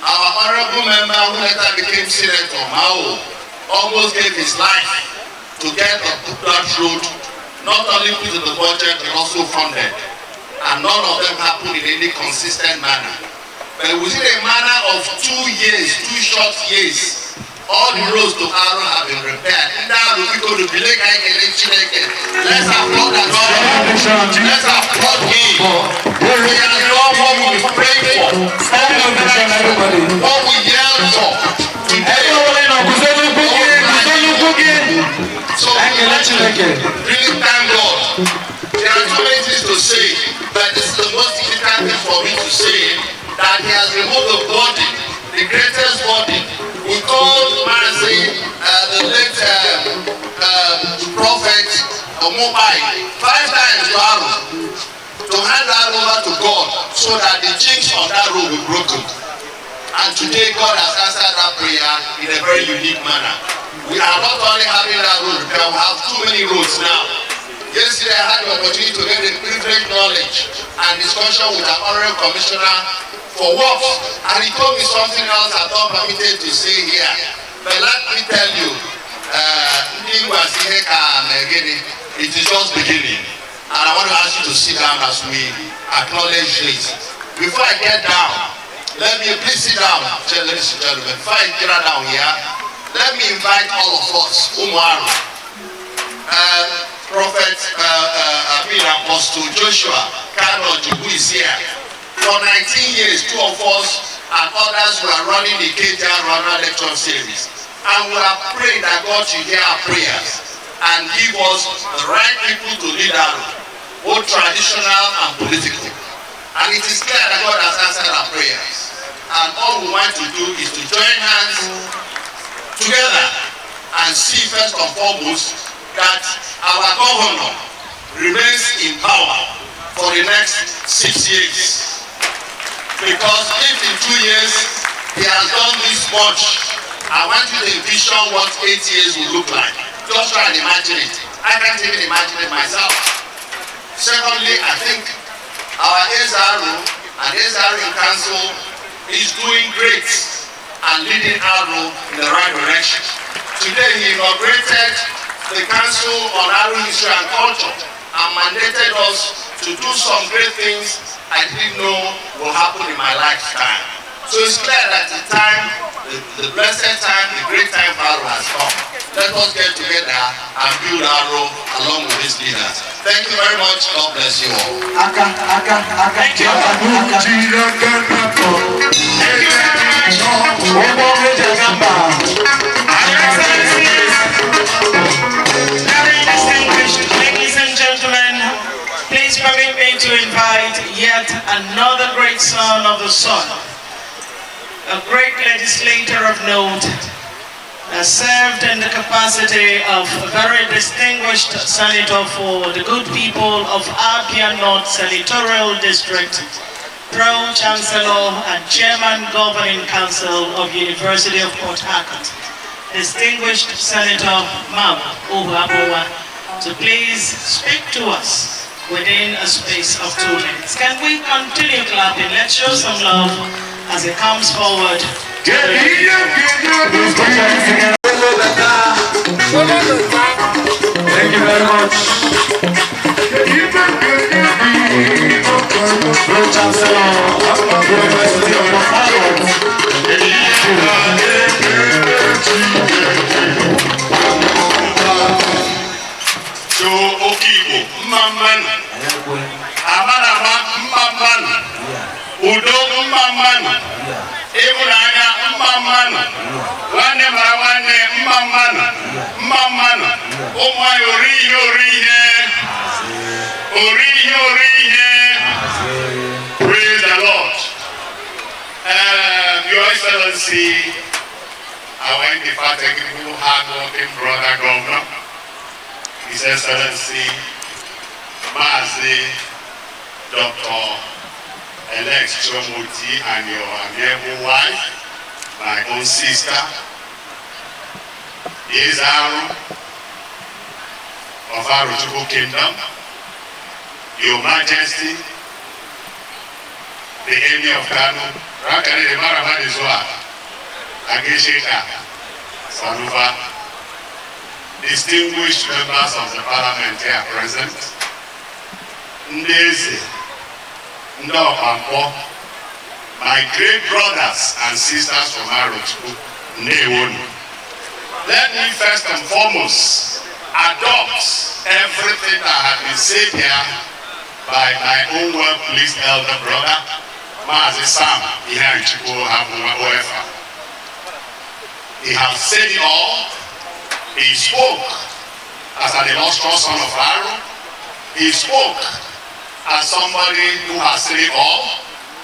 Our honorable member who later became Senator, Mao, almost gave his life to get that road not only put in the budget but also funded. And none of them happened in any consistent manner. But within a manner of 2 years, 2 short years, all the roads to Aro have been repaired. Let's applaud that God. Let's applaud him. We are not what we pray for. What we yell for. Today. So really thank God. There are too many things to say, but this is the most significant thing for me to say, that he has removed the body, the greatest body. We called Mazi, the late prophet Mobai 5 times to Aro to hand that over to God so that the jinx on that road will be broken. And today God has answered that prayer in a very unique manner. We are not only having that road repair, we have too many roads now. Yesterday I had the opportunity to get a privileged knowledge and discussion with our honorary commissioner for work, and he told me something else I'm not permitted to say here. But let me tell you, it is just beginning. And I want to ask you to sit down as we acknowledge this. Before I get down, let me please sit down, ladies and gentlemen. Before I get down here, let me invite all of us, Umaru, Prophet Apostle Joshua Kano Jubu is here. For 19 years, 2 of us and others were running the KJR Runner Lecture Series. And we are praying that God should hear our prayers and give us the right people to lead our both traditional and political. And it is clear that God has answered our prayers. And all we want to do is to join hands together and see first and foremost that our governor remains in power for the next 6 years. Because if in 2 years he has done this much, I want you to envision what 8 years will look like. Just try and imagine it. I can't even imagine it myself. Secondly, I think our SRO and SRO in council is doing great and leading Aro in the right direction. Today he inaugurated the Council on Aro History and Culture and mandated us to do some great things I didn't know will happen in my lifetime. So it's clear that the time, the blessed time, the great time for Aro has come. Let us get together and build Aro along with these leaders. Thank you very much. God bless you all. Thank you. Very distinguished ladies and gentlemen, please permit me to invite yet another great son of the sun, a great legislator of note, has served in the capacity of a very distinguished senator for the good people of Abia North Senatorial District, Pro-Chancellor and Chairman Governing Council of University of Port Harcourt, distinguished Senator Mam Uhuabowa, to please speak to us within a space of 2 minutes. Can we continue clapping? Let's show some love as it comes forward. Thank you very much. Pro-Chancellor of University of Port Harcourt. So, Okibo, Mamman, Amanama, Mamman, Udo, Mamman, Eburaya, Mamman, Wane Marawane, Mamman, Mamman, Omai Ori, praise the Lord. Your Excellency, our indefatigable, hard-working brother governor, His Excellency, Mazi, Dr. Alex Chomoti, and your amiable wife, my own sister, is Aaron of Arochukwu Kingdom, Your Majesty, the Emir of Kano, Rakari the Maramadizoa, Ageshika, Sanuva, distinguished members of the Parliament here present, Ndezi, Ndopampo, my great brothers and sisters from Arochukwu, Ndewonu. Let me first and foremost adopt everything that has been said here by my own well-pleased elder brother, Mazi Sam Arochukwu Oefa. He has said it all. He spoke as an illustrious son of Aaron. He spoke as somebody who has said it all,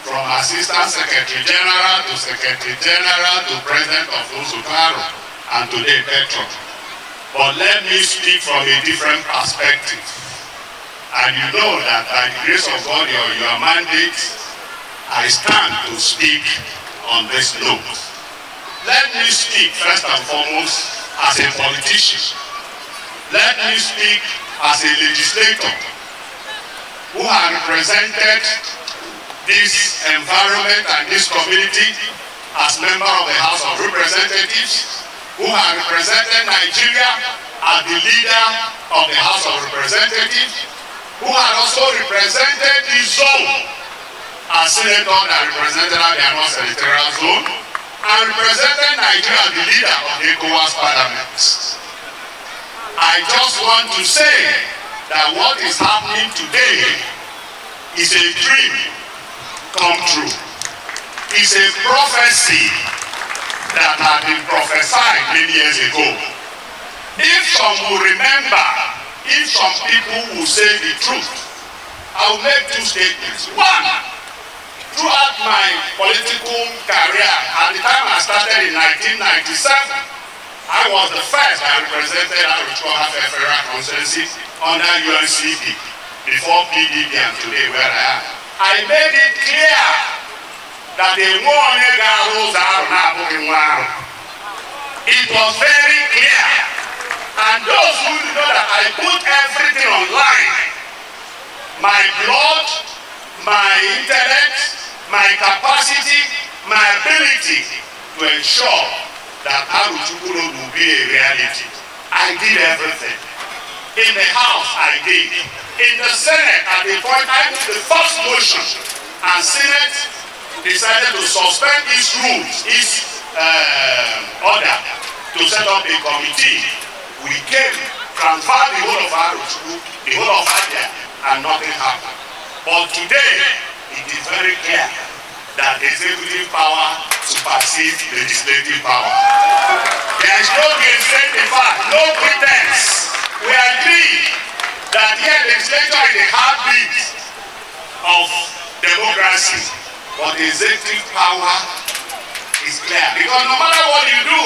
from Assistant Secretary General to Secretary General to President of Aaron, and today Petro. But let me speak from a different perspective. And you know that by the grace of God, your mandate, I stand to speak on this note. Let me speak first and foremost as a politician. Let me speak as a legislator who has represented this environment and this community as member of the House of Representatives, who has represented Nigeria as the leader of the House of Representatives, who has also represented the zone as senator that represented the North Senatorial Zone, and represented Nigeria as the leader of the ECOWAS Parliament. I just want to say that what is happening today is a dream come true. It's a prophecy that had been prophesied many years ago. If some will remember, if some people will say the truth, I will make two statements. One, throughout my political career, at the time I started in 1997, I was the first that represented Arochukwu Federal Constituency under UNCP, before PDP and today where I am. I made it clear that the it was very clear. And those who know that I put everything online, my blood, my intellect, my capacity, my ability to ensure that Arochukwu will be a reality. I did everything. In the House, I did. In the Senate, at the point I took the first motion, and Senate decided to suspend its rules, its order to set up a committee. We came, transferred the whole of Arochukwu, the whole of Abia, and nothing happened. But today, it is very clear that the executive power supersedes legislative power. There is no gainsaying the fact, no pretense. We agree that here legislature is the heartbeat of democracy. but the executive power is clear. Because no matter what you do,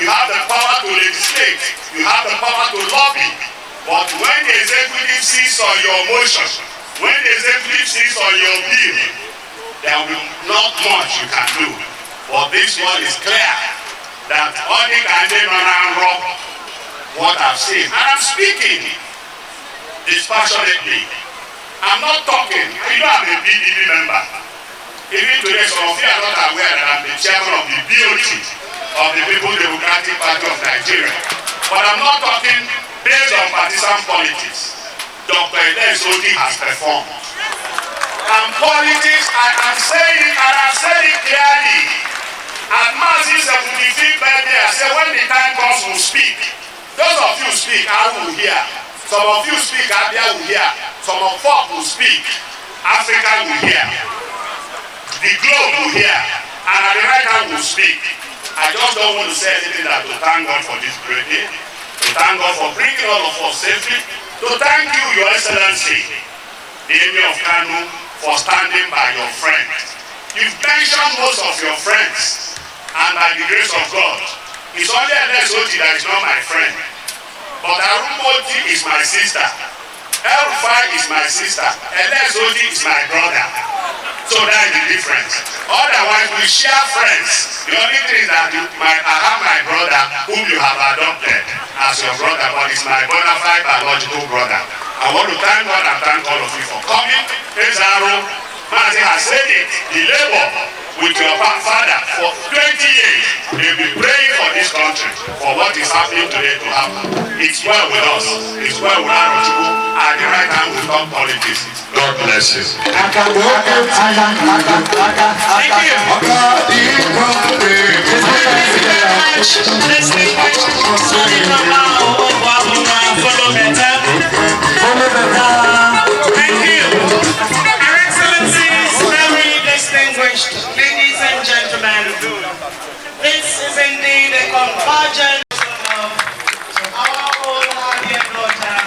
you have the power to legislate, you have the power to lobby. But when the executive sits on your motion, when the executive sits on your bill, there will be not much you can do. But this one is clear that Otti can do around what I've seen. And I'm speaking dispassionately. I'm not talking. You know I'm a PDP member. Even today, some of you are not aware that I'm the chairman of the BOT, of the People's Democratic Party of Nigeria. But I'm not talking based on partisan politics. Dr. Otti has performed. And politics, I am saying it, and I've said it clearly. At Mazi's 75th birthday, I said when the time comes, we'll speak. Those of you speak, I will hear. Some of you speak, Abia will hear. Some of us will speak, Africa will hear. The globe will hear. And at the right time will speak. I just don't want to say anything that to thank God for this great day. To thank God for bringing all of us safely. To thank you, Your Excellency, the Emir of Kano, for standing by your friends. You've mentioned most of your friends. And by the grace of God, it's only Otti that is not my friend. But Otti is my sister. El-Rufai is my sister. Otti is my brother. So that is the difference. Otherwise, we share friends. The only thing is that I have my brother whom you have adopted as your brother, but it's my bona fide biological brother. I want to thank God and thank all of you for coming. Ezaro, Mazi has said it. The labor with your father for 20 years. They'll be praying for this country, for what is happening today to happen. It's well with us. It's well with Arochukwu. At the right time, we talk politics. God bless you. Thank you. Your Excellencies, very distinguished ladies and gentlemen, this is indeed a convergence of our own dear daughter,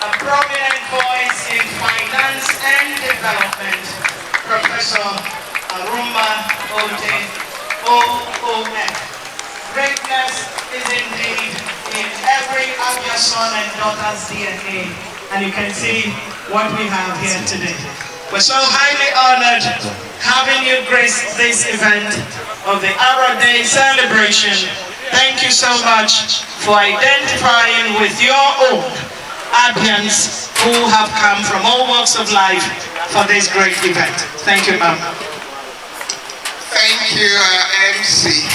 a prominent voice in finance and development, Professor Otti, OOF. Greatness is indeed in every of your son and daughter's DNA, and you can see what we have here today. We're so highly honored having you grace this event of the Ara Day celebration. Thank you so much for identifying with your own Abians who have come from all walks of life for this great event. Thank you, ma'am. Thank you, MC.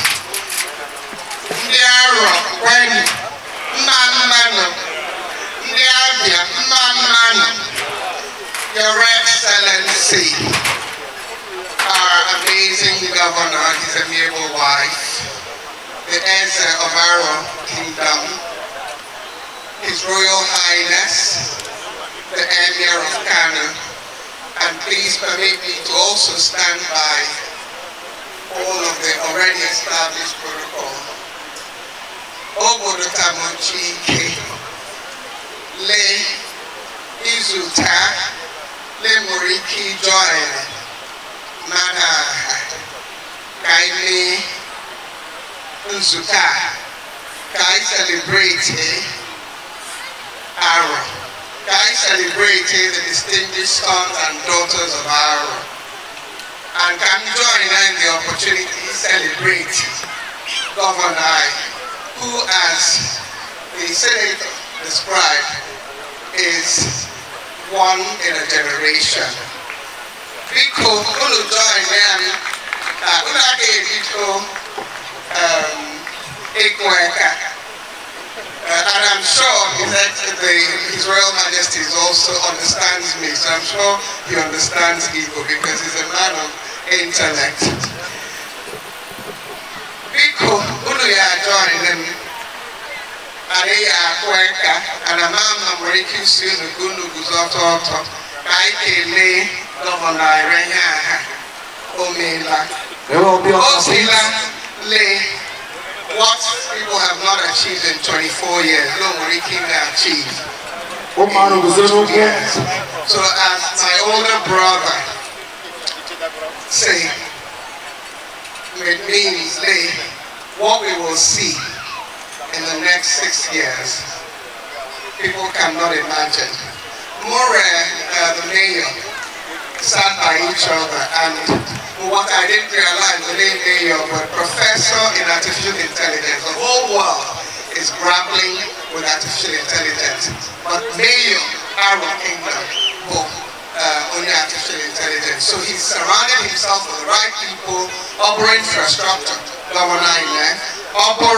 Ndiaro, Wendy, Mamano, Ndiabia, Mamano, Your Excellency, our amazing governor, his amiable wife, the heir of our kingdom, His Royal Highness, the Emir of Kano, and please permit me to also stand by all of the already established protocol. Obodo Tamochike, Le Izuta, Le Moriki Joy, Mana Kaime Nzuta, Kai celebrate Aro. Kai celebrate the distinguished sons and daughters of Aro. And can join in the opportunity to celebrate Governor, who, as the Senator described, is one in a generation. Because Ulu join them, and I'm sure His Royal Majesty also understands me, so I'm sure he understands Igbo because he's a man of intellect. Biko, unu ya join them, and a man of Ricky soon, Gunu Guzoto, Kaike, Governor Irene, Omela. Osila, Le. What people have not achieved in 24 years, no Ricky achieved. So as my older brother say, it means what we will see in the next 6 years, people cannot imagine. The mayor sat by each other, and what I didn't realize, the name mayor, but professor in artificial intelligence. The whole world is grappling with artificial intelligence, but mayor Arochukwu only artificial intelligence. So he's surrounded himself with the right people, upper infrastructure, governing, upper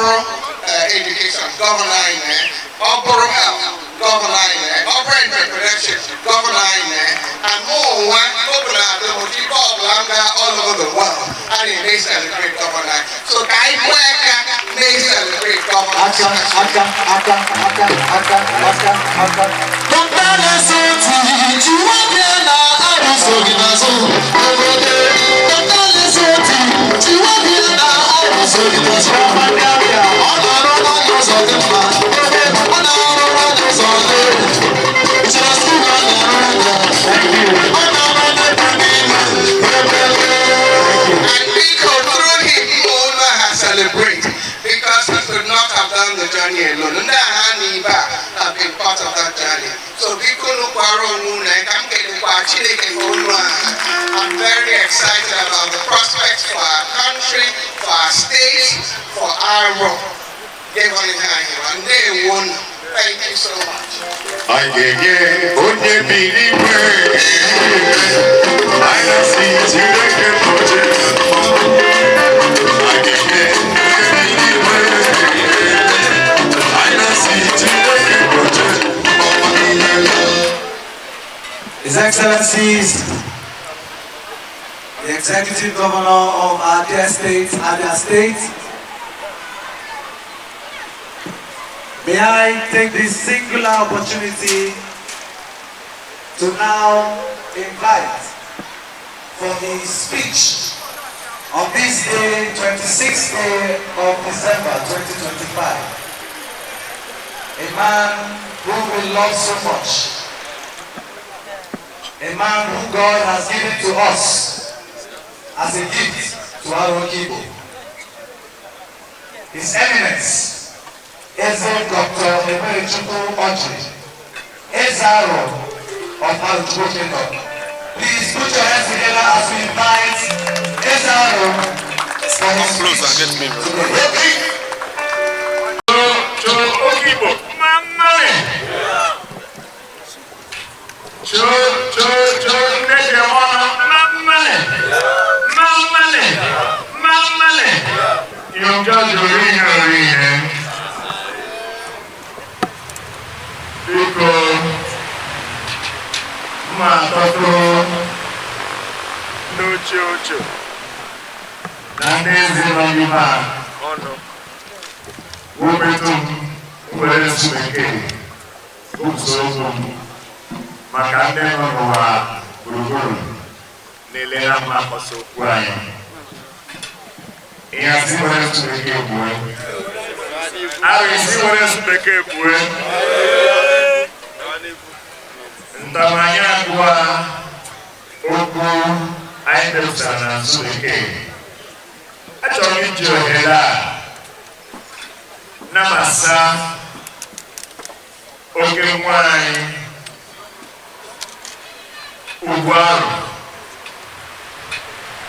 education, governing, upper health, governing, upper entrepreneurship, governing, and more all over the world. And he may celebrate governing. So Kaiweka may celebrate governing. Celebrate, because he could not have done the journey alone. Have been part of that journey. So I'm very excited about the prospects for our country, for our state, for our road. And they won. Thank you so much. His Excellencies, the Executive Governor of our dear state, Abia State, may I take this singular opportunity to now invite for the speech of this day, 26th day of December 2025, a man who we love so much, a man who God has given to us as a gift to Arochukwu. His Eminence, Dr. Otti, Ezaro of Arochukwu Kingdom. Please put your hands together as we invite Ezaro for his speech today.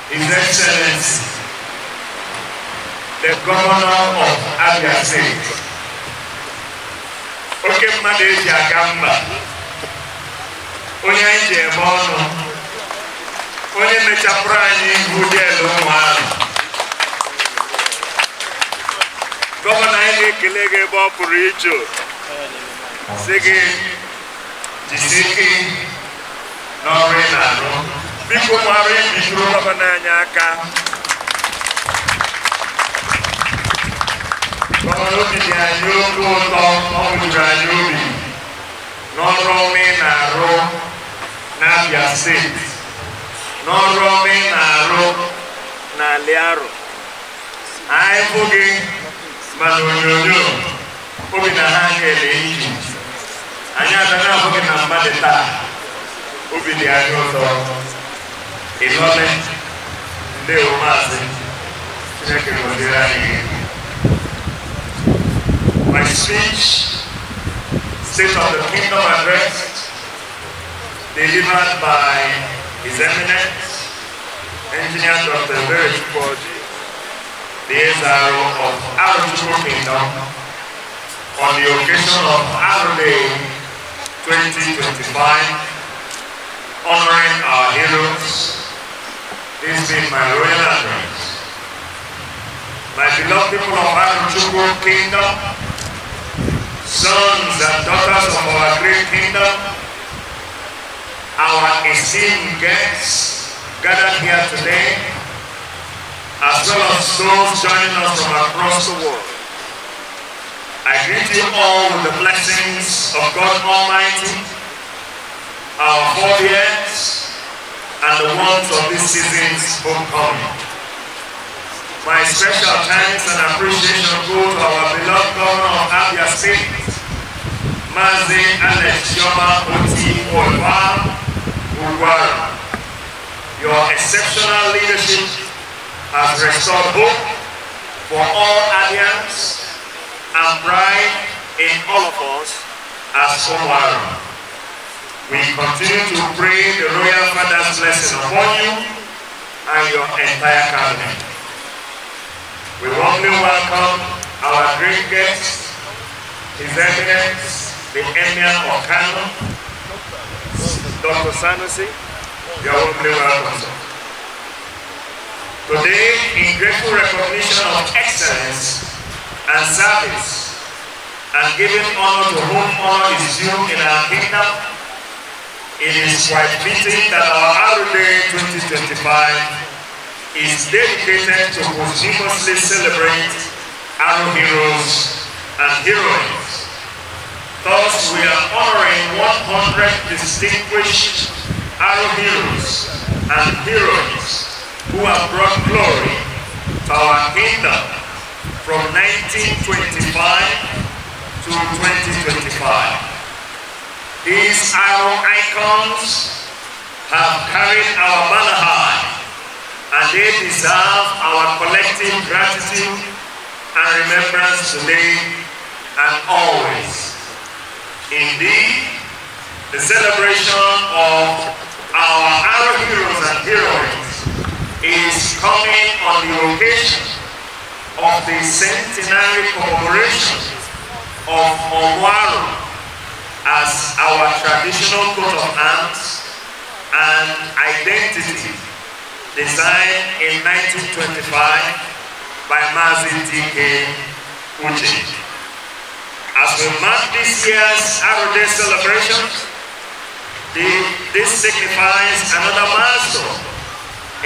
His Excellency, the Governor of Abia State, Okemadezi Agamba, onye anyị ji eme ọnụ, onye mechapụrụ anyị hụdelu ụmụahụ. Gọvanọ anyị na-ekele gị ebe ọ pụrụ iche, sị gị jisie ike n'ọrụ ị na-arụ. Biko mara ibituru gọvanọ anyị aka. Gọvanọ obi dị anyị oke ụtọ, ọ bụjuru anyị obi n'ọrụ ọma ị na-arụ n'Abia Steeti, n'ọrụ ọma ị na-arụ n'ala Aro. Anyị bụ gị mana onyonyo obi na ha kele iji. Anyị adana ahụ gị na mmadụ taa, obi dị anyị ụtọ. Ịnọle Ndewo Mazi. Chineke gọzie anyị. My speech, State of the Kingdom Address, delivered by His Eminence, Engineer Dr. Arochukwu, the SRO of Arochukwu Kingdom, on the occasion of Aro Day 2025, honoring our heroes. This is my royal address. My beloved people of Arochukwu Kingdom, sons and daughters of our great kingdom, our esteemed guests gathered here today, as well as those joining us from across the world. I greet you all with the blessings of God Almighty, our forebears, and the ones of this season's homecoming. My special thanks and appreciation go to our beloved governor of Abia State, Mazi Otti. Your exceptional leadership has restored hope for all Abians and pride in all of us as Omar. We continue to pray the Royal Father's blessing upon you and your entire cabinet. We warmly welcome our great guest, His Eminence, the Emir of Kano, Dr. Sanusi. You are warmly welcome, sir. Today, in grateful recognition of excellence and service, and giving honor to whom honor is due in our kingdom, it is quite fitting that our Aro Day 2025 is dedicated to posthumously celebrate Aro heroes and heroines. Thus, we are honoring 100 distinguished Aro heroes and heroines who have brought glory to our kingdom from 1925 to 2025. These Aro icons have carried our banner high, and they deserve our collective gratitude and remembrance today and always. Indeed, the celebration of our Aro heroes and heroines is coming on the occasion of the centenary commemoration of Onwaro as our traditional coat of arms and identity, designed in 1925 by Mazi Uche. As we mark this year's Aro Day celebration, this signifies another milestone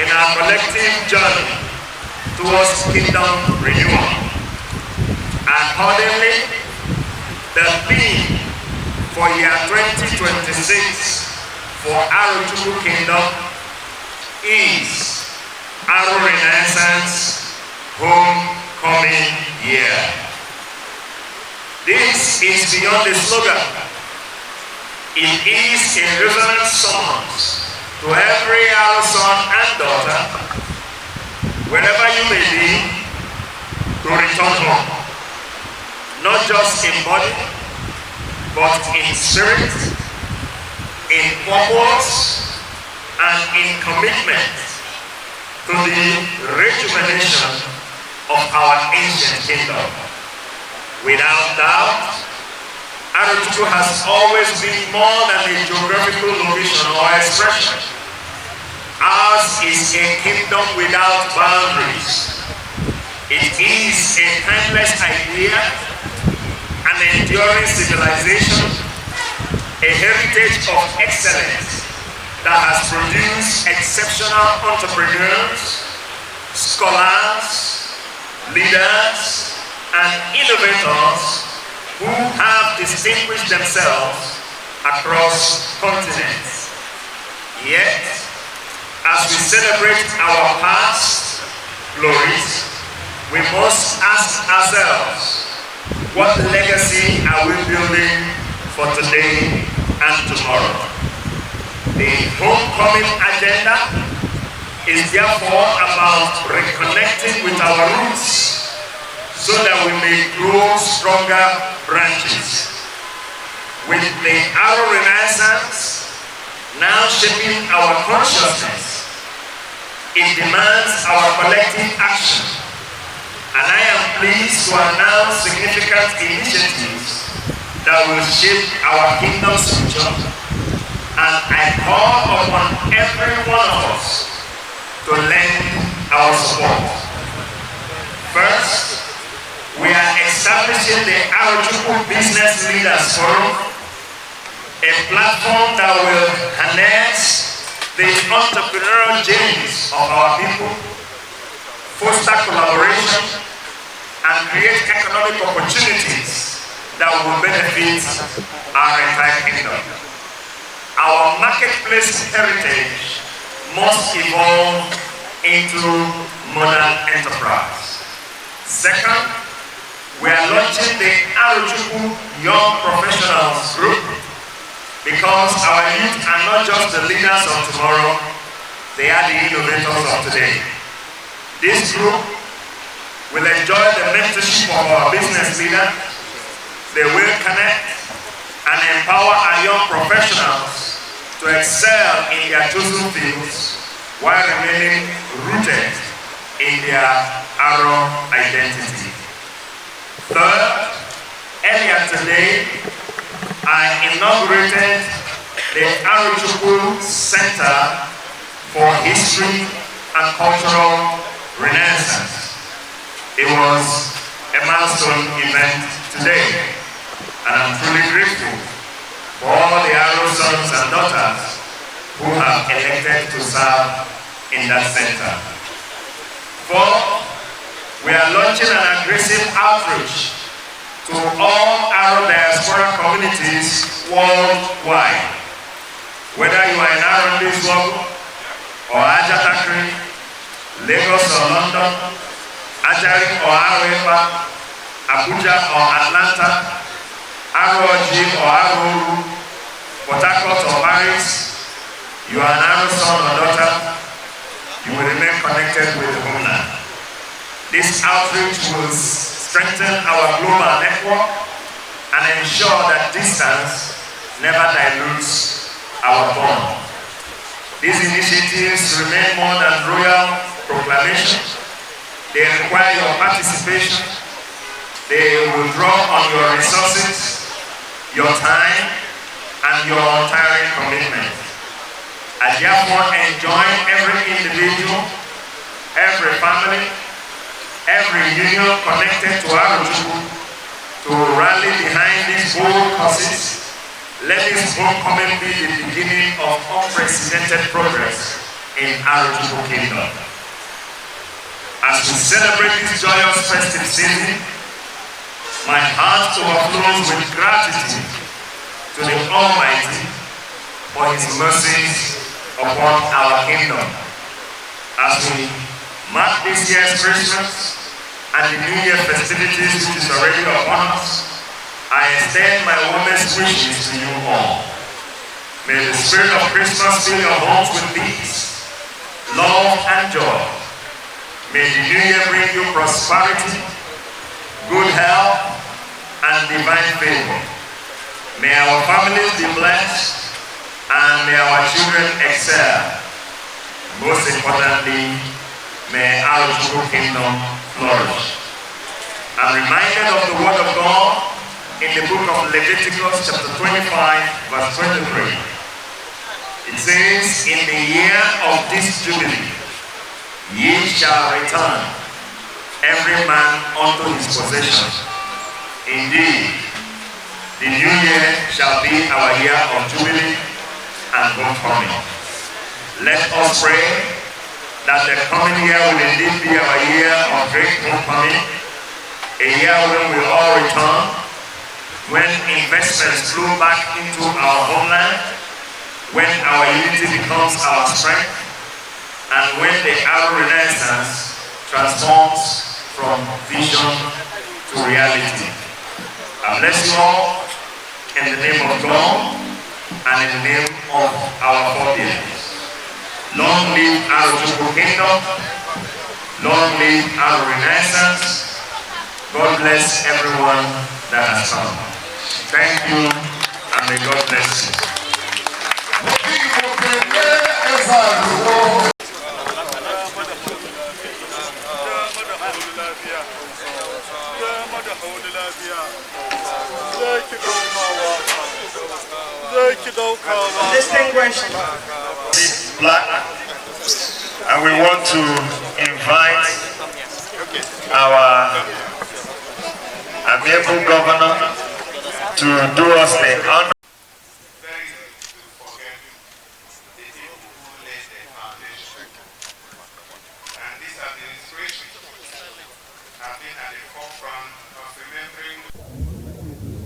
in our collective journey towards kingdom renewal. Accordingly, the theme for year 2026 for Arochukwu Kingdom is Aro Renaissance Homecoming Year. This is beyond a slogan. It is a resonant summons to every Aro son and daughter, wherever you may be, to return home. Not just in body, but in spirit, in purpose, and in commitment to the rejuvenation of our ancient kingdom. Without doubt, Arochukwu has always been more than a geographical location or expression. Ours is a kingdom without boundaries. It is a timeless idea, an enduring civilization, a heritage of excellence that has produced exceptional entrepreneurs, scholars, leaders, and innovators who have distinguished themselves across continents. Yet, as we celebrate our past glories, we must ask ourselves, what legacy are we building for today and tomorrow? The homecoming agenda is therefore about reconnecting with our roots so that we may grow stronger branches. With the Arrow Renaissance now shaping our consciousness, it demands our collective action. And I am pleased to announce significant initiatives that will shape our kingdom's future. And I call upon every one of us to lend our support. First, we are establishing the Arochukwu Business Leaders Forum, a platform that will harness the entrepreneurial genes of our people, foster collaboration, and create economic opportunities that will benefit our entire kingdom. Our marketplace heritage must evolve into modern enterprise. Second, we are launching the Arochukwu Young Professionals Group because our youth are not just the leaders of tomorrow, they are the innovators of today. This group will enjoy the mentorship of our business leaders. They will connect and empower our young professionals to excel in their chosen fields while remaining rooted in their Arrow identity. Third, earlier today, I inaugurated the Arochukwu Center for History and Cultural Renaissance. It was a milestone event today, and I'm truly grateful for all the Arrow sons and daughters who have elected to serve in that center. Fourth, we are launching an aggressive outreach to all Arrow diaspora communities worldwide. Whether you are in Arundiswago or Ajatakri, Lagos or London, Ajari or Arepa, Abuja or Atlanta, Aroji or Aroru, Port Harcourt or Paris, you are an Arrow son or daughter, you will remain connected with the homeland. This outreach will strengthen our global network and ensure that distance never dilutes our bond. These initiatives remain more than royal proclamations. They require your participation. They will draw on your resources, your time, and your untiring commitment. I therefore enjoin every individual, every family, every union connected to Arochukwu to rally behind these bold causes. Let this homecoming be the beginning of unprecedented progress in Arochukwu Kingdom. As we celebrate this joyous festive season, my heart overflows with gratitude to the Almighty for His mercies upon our kingdom. As we mark this year's Christmas and the New Year festivities which is already upon us, I extend my warmest wishes to you all. May the spirit of Christmas fill your homes with peace, love, and joy. May the New Year bring you prosperity, good health, and divine favor. May our families be blessed, and may our children excel. Most importantly, may our Arochukwu Kingdom flourish. I'm reminded of the word of God in the book of Leviticus chapter 25, verse 23. It says, in the year of this Jubilee, ye shall return, every man unto his possession. Indeed, the new year shall be our year of Jubilee and homecoming. Let us pray that the coming year will indeed be our year of great homecoming, a year when we all return, when investments flow back into our homeland, when our unity becomes our strength, and when the Arrow Renaissance transforms from vision to reality. I bless you all in the name of God and in the name of our forebears. Long live Arochukwu Kingdom. Long live our Renaissance. God bless everyone that has come. Thank you, and may God bless you. Distinguished Black, and we want to invite our amiable governor to do us the honor. Very easy to forget the people who laid the foundation. And this administration have been at the forefront of remembering.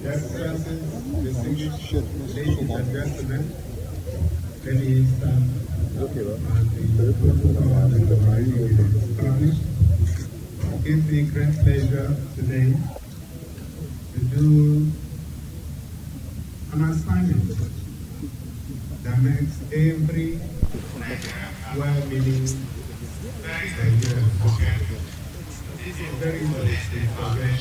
Excellencies, distinguished ladies and gentlemen, let me stand and the protocol that the writing is established. It gives me great pleasure today to do an assignment that makes every well-meaning Nigerian forget. This is very easy to forget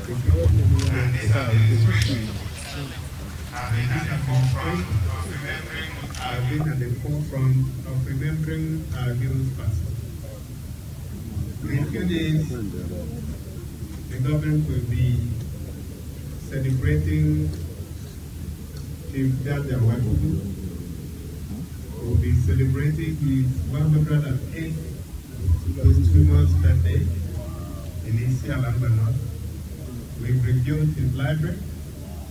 the people who And this administration have been at the forefront of remembering have been at the forefront of remembering our heroes past. In a few days, the government will be celebrating Chief Judge Arochukwu. Will be celebrating his 108th posthumous birthday in Isialamba North. We've reviewed his library,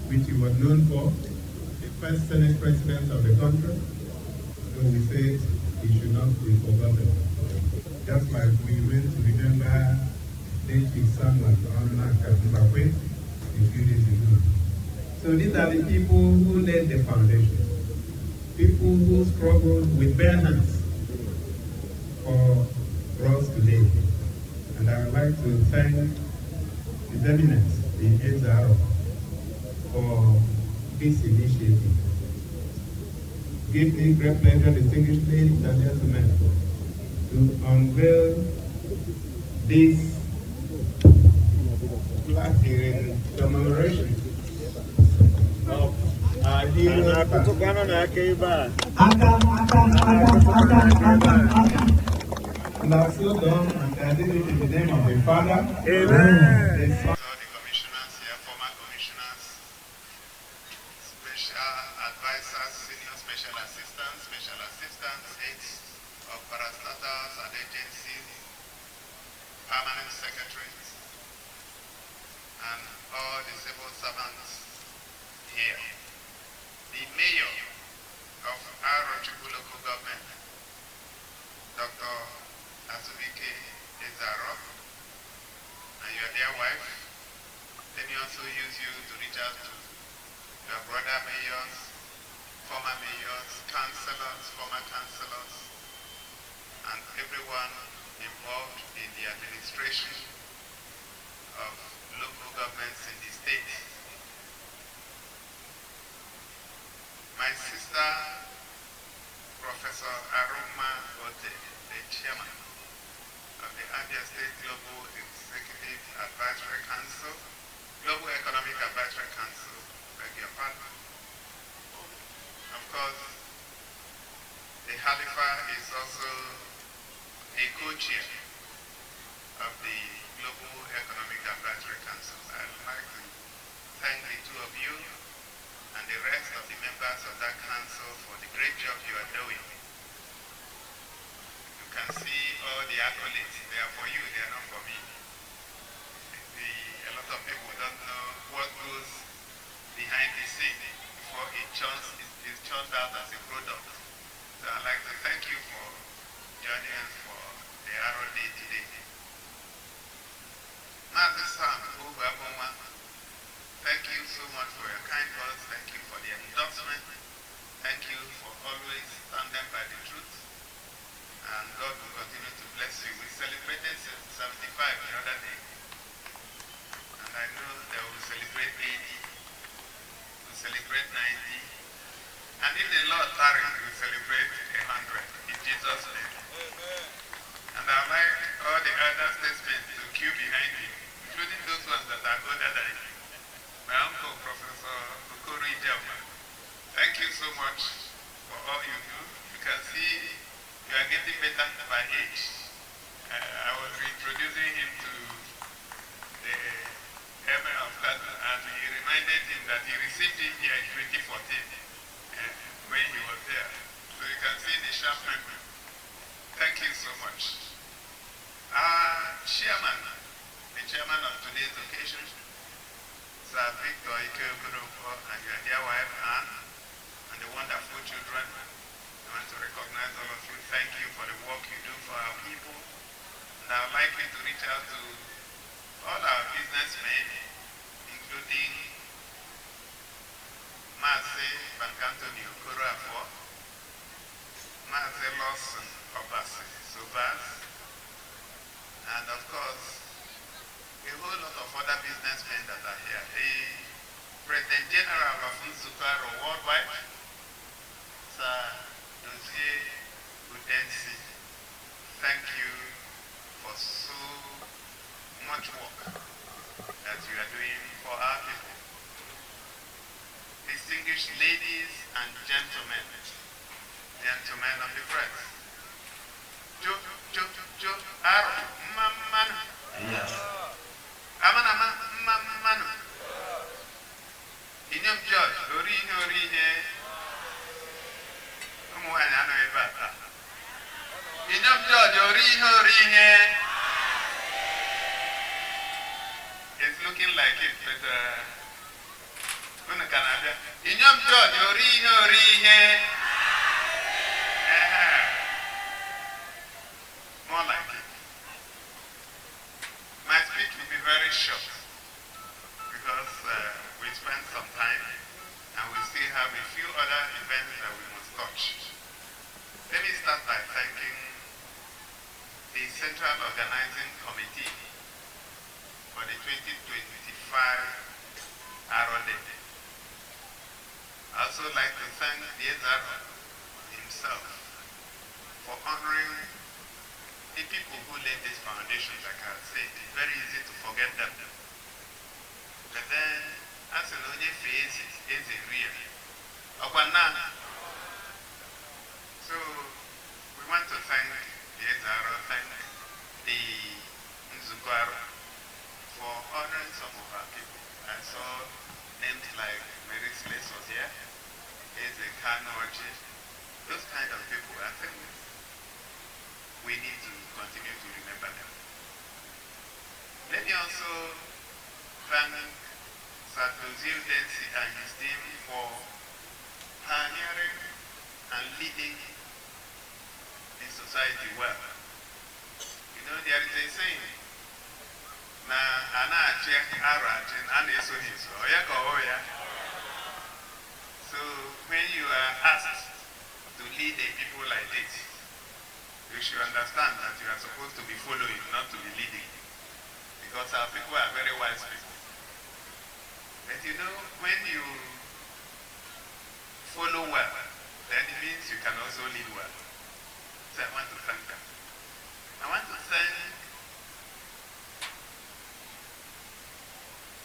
which he was known for, the first Senate President of the country. So we said he should not be forgotten. Just like we went to remember Chief Samuel Zimbabwe a few days ago. So these are the people who laid the foundation, people who struggled with bare hands for us today. And I would like to thank His Eminence, the Ezaro, for this initiative. Give me great pleasure, distinguished ladies and gentlemen, to unveil this plaque in commemoration of our heroes. And I so done, and I did it in the name of the Father. Amen. All the commissioners here, former commissioners, special advisors, senior special assistants, aides of parastatals and agencies, permanent secretaries, and all the civil servants here. The mayor of Arochukwu local government, Dr. Azubike Ezaro, and your dear wife. Let me also use you to reach out to your brother mayors, former mayors, councillors, former councillors, and everyone involved in the administration of local governments in the state. My sister, Professor Otti, the chairman of the Abia State Global Executive Advisory Council, Global Economic Advisory Council, beg your pardon. Of course, the Halifa is also a co-chair of the Global Economic Advisory Council. I would like to thank the two of you and the rest of the members of that council for the great job you are doing. You can see all the accolades. They are for you, they are not for me. A lot of people don't know what goes behind the scene before it churns out as a product. So I'd like to thank you for joining us for the Arrow Day today. Master Sam, thank you so much for your kind words. Thank you for the endorsement. Thank you for always standing by the truth. And God will continue to bless you. We celebrated 75 the other day. And I know they will celebrate 80. We'll celebrate 90. And if the Lord tarry, we celebrate 100 in Jesus' name. And I'd like all the other statesmen to queue behind me, including those ones that are older than me. My uncle, Professor Okoro Ijama. Thank you so much for all you do. You can see you are getting better by age. I was introducing him to the Emir of Kano, and he reminded him that he received him here in 2014 when he was there. So you can see the sharp memory. Thank you so much. Chairman, the chairman of today's occasion, Sir Victor Ikeokorofo, and your dear wife Anne, and the wonderful children. I want to recognize all of you. Thank you for the work you do for our people. And I would like you to reach out to all our businessmen, including Mazi Bankantoni Okoroafo, Mazi Lawson Obasi Sobas, and of course, a whole lot of other businessmen that are here. The President General of Nzukaro Worldwide, Sir Dozier Udensi, thank you for so much work that you are doing for our people. Distinguished ladies and gentlemen of the press, Aro, Mamano. Amanama, Mamano. Inyom George, Ori here. Inyom George, Ori here. It's looking like it, but Inyom George, Ori here. More like it. My speech will be very short because we spent some time and we still have a few other events that we must touch. Let me start by thanking the Central Organizing Committee for the 2025 Aro Day. I also like to thank the Ezaro himself for honoring the people who laid this foundation. Like I said, it's very easy to forget them. But then, as an only face is a real. So, we want to thank the Ezaro, thank the Nzukwaro for honoring some of our people. I saw names like Mary Slace was here, Eze Kanoji, those kind of people. I think we need to continue to remember them. Let me also thank Sanusi II and his team for pioneering and leading the society well. You know, there is a saying, na anachi arachin anesohi so oya ka oya. So when you are asked to lead a people like this, you should understand that you are supposed to be following, not to be leading. Because our people are very wise people. But you know, when you follow well, then it means you can also lead well. So I want to thank them. I want to thank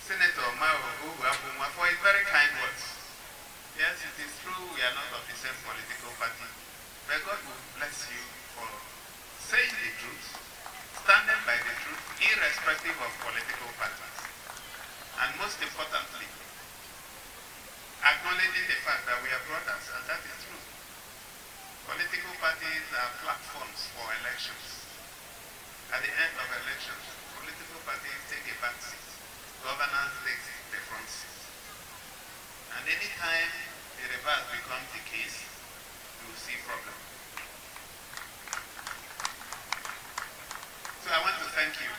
Senator Mao Uguabumwa for his very kind words. Yes, it is true we are not of the same political party, but God will bless you for saying the truth, standing by the truth, irrespective of political parties. And most importantly, acknowledging the fact that we are brothers, and that is true. Political parties are platforms for elections. At the end of elections, political parties take a back seat. Governance takes the front seat. And anytime the reverse becomes the case, you will see problems. So I want to thank you.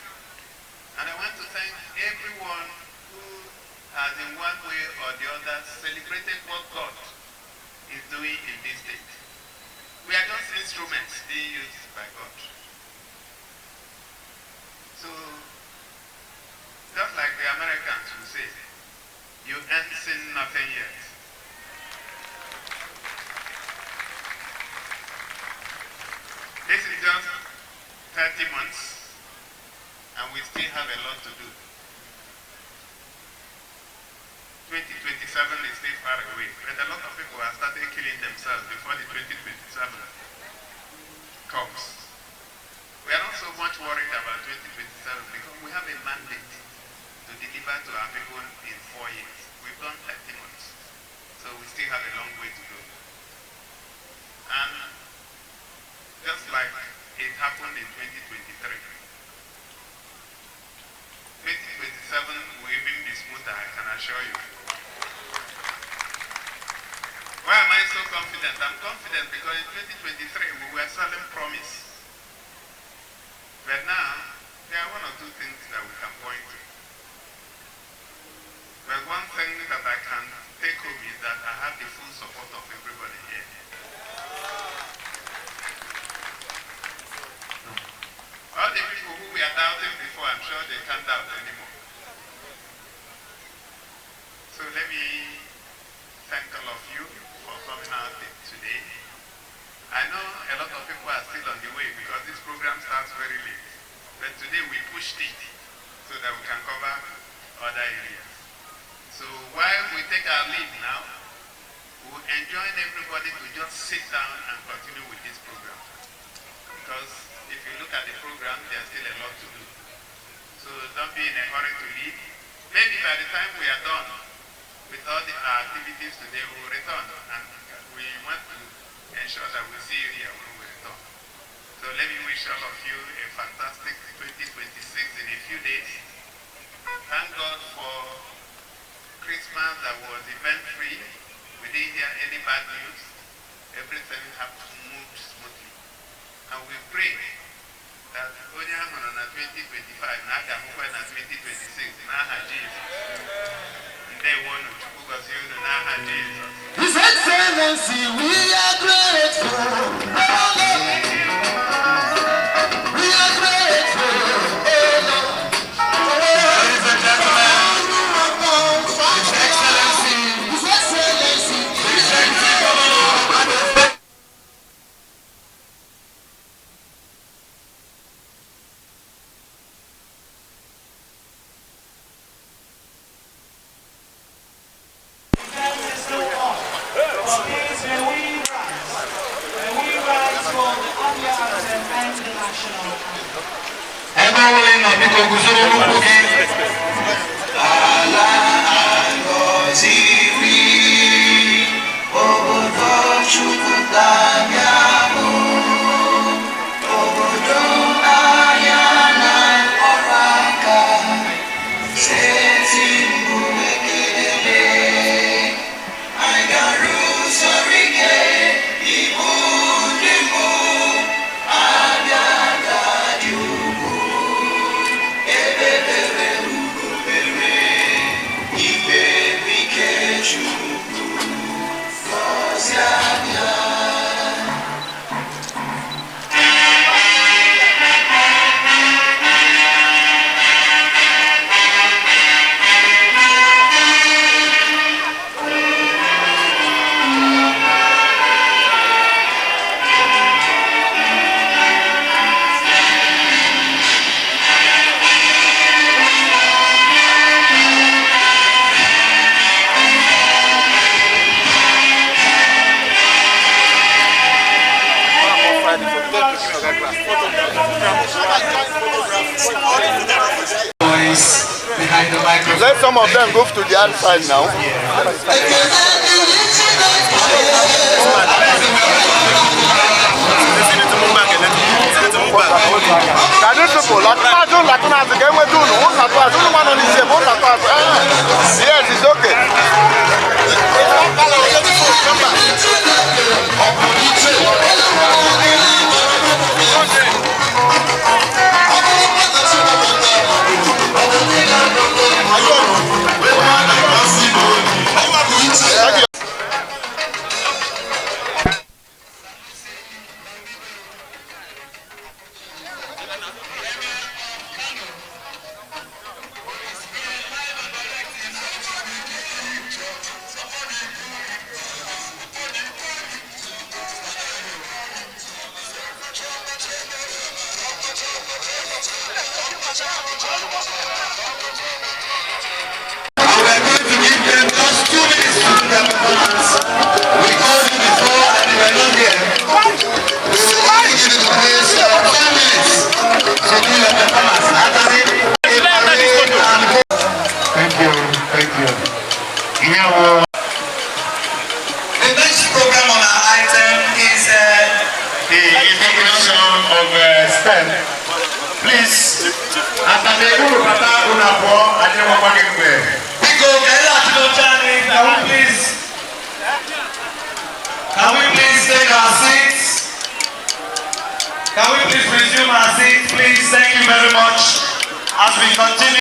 And I want to thank everyone who has in one way or the other celebrated what God is doing in this state. We are just instruments being used by God. So, just like the Americans will say, you ain't seen nothing yet. This is just 30 months, and we still have a lot to do. 2027 is still far away, but a lot of people have started killing themselves before the 2027 comes. We are not so much worried about 2027 because we have a mandate to deliver to our people in 4 years. We've done 30 months, so we still have a long way to go. And just like it happened in 2023, 2027 will even be smoother, I can assure you. Why am I so confident? I'm confident because in 2023 we were selling promise. But now, there are one or two things that we can point to. But one thing that I can take home is that I have the full support of everybody here. All the people who were doubting before, I'm sure they can't doubt anymore. So let me thank all of you for coming out today. I know a lot of people are still on the way because this program starts very late. But today we pushed it so that we can cover other areas. So while we take our leave now, we'll enjoin everybody to just sit down and continue with this program. Because if you look at the program, there's still a lot to do. So don't be in a hurry to leave. Maybe by the time we are done with all our activities today, we will return. And we want to ensure that we see you here when we return. So let me wish all of you a fantastic 2026 in a few days. Thank God for Christmas that was event-free. We didn't hear any bad news. Everything happened moved smoothly. And we pray that onye ahụ nọ na 2025 na aga ahụkwa na 2026 n'aha Jizọs. Ndewo unu, Chukwu gọzie unu n'aha Jizọs. His Excellency, we are grateful. We are grateful. Ladies and gentlemen, His Excellency, His Excellency, His Excellency. Let some of them go to the other side now. Yes, it's okay. Thank you. Can we please take our seats? Can we please resume our seats, please? Thank you very much. As we continue.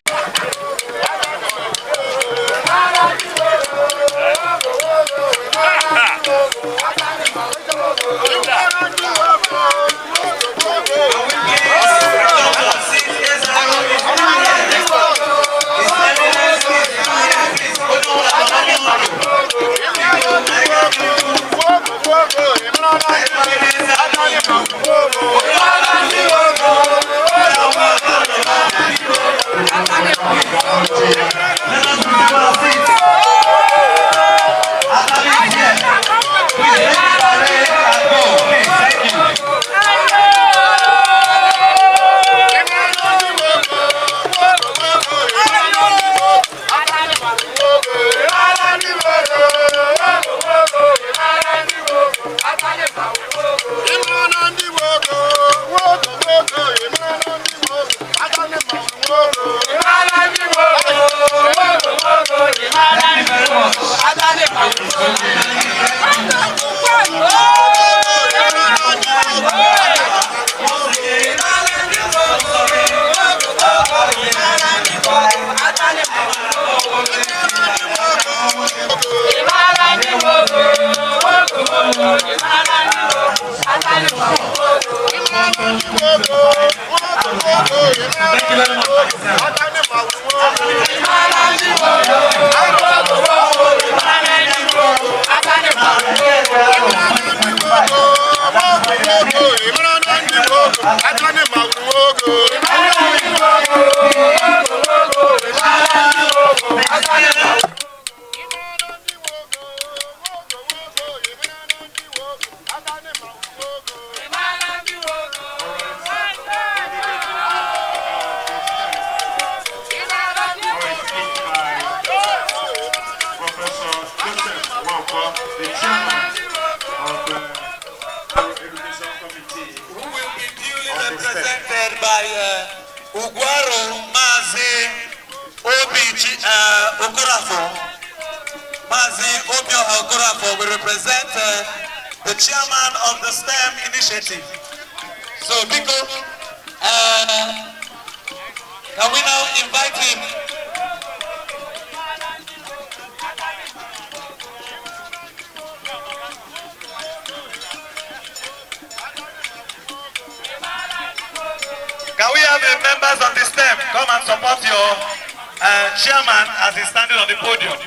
We represent the chairman of the STEM initiative. So, Biko, can we now invite him? Can we have the members of the STEM come and support your chairman as he's standing on the podium?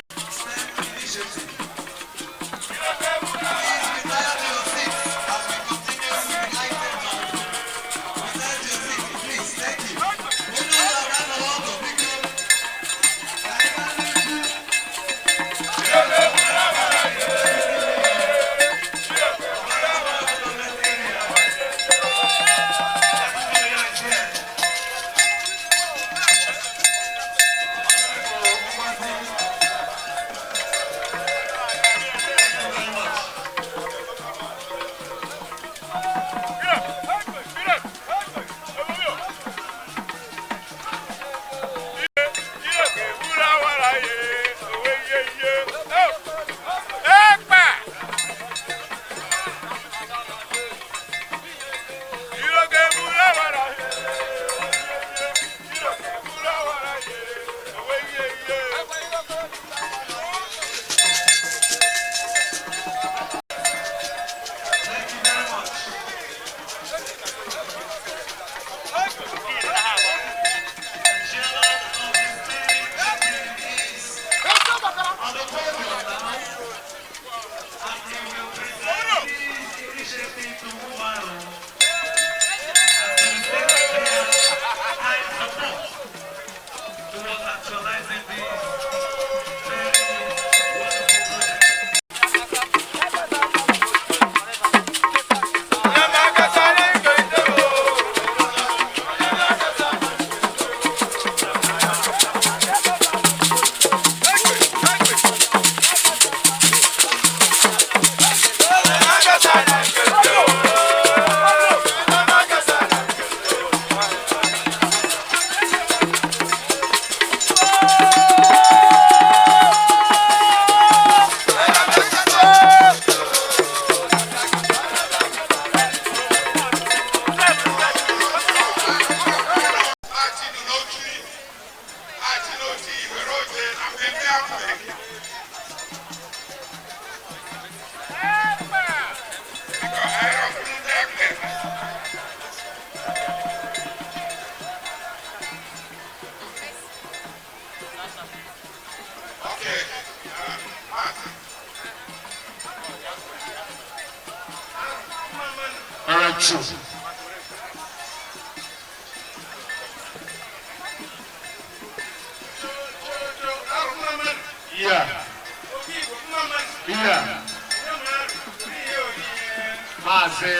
Arochukwu. Yeah. Yeah. Mazi.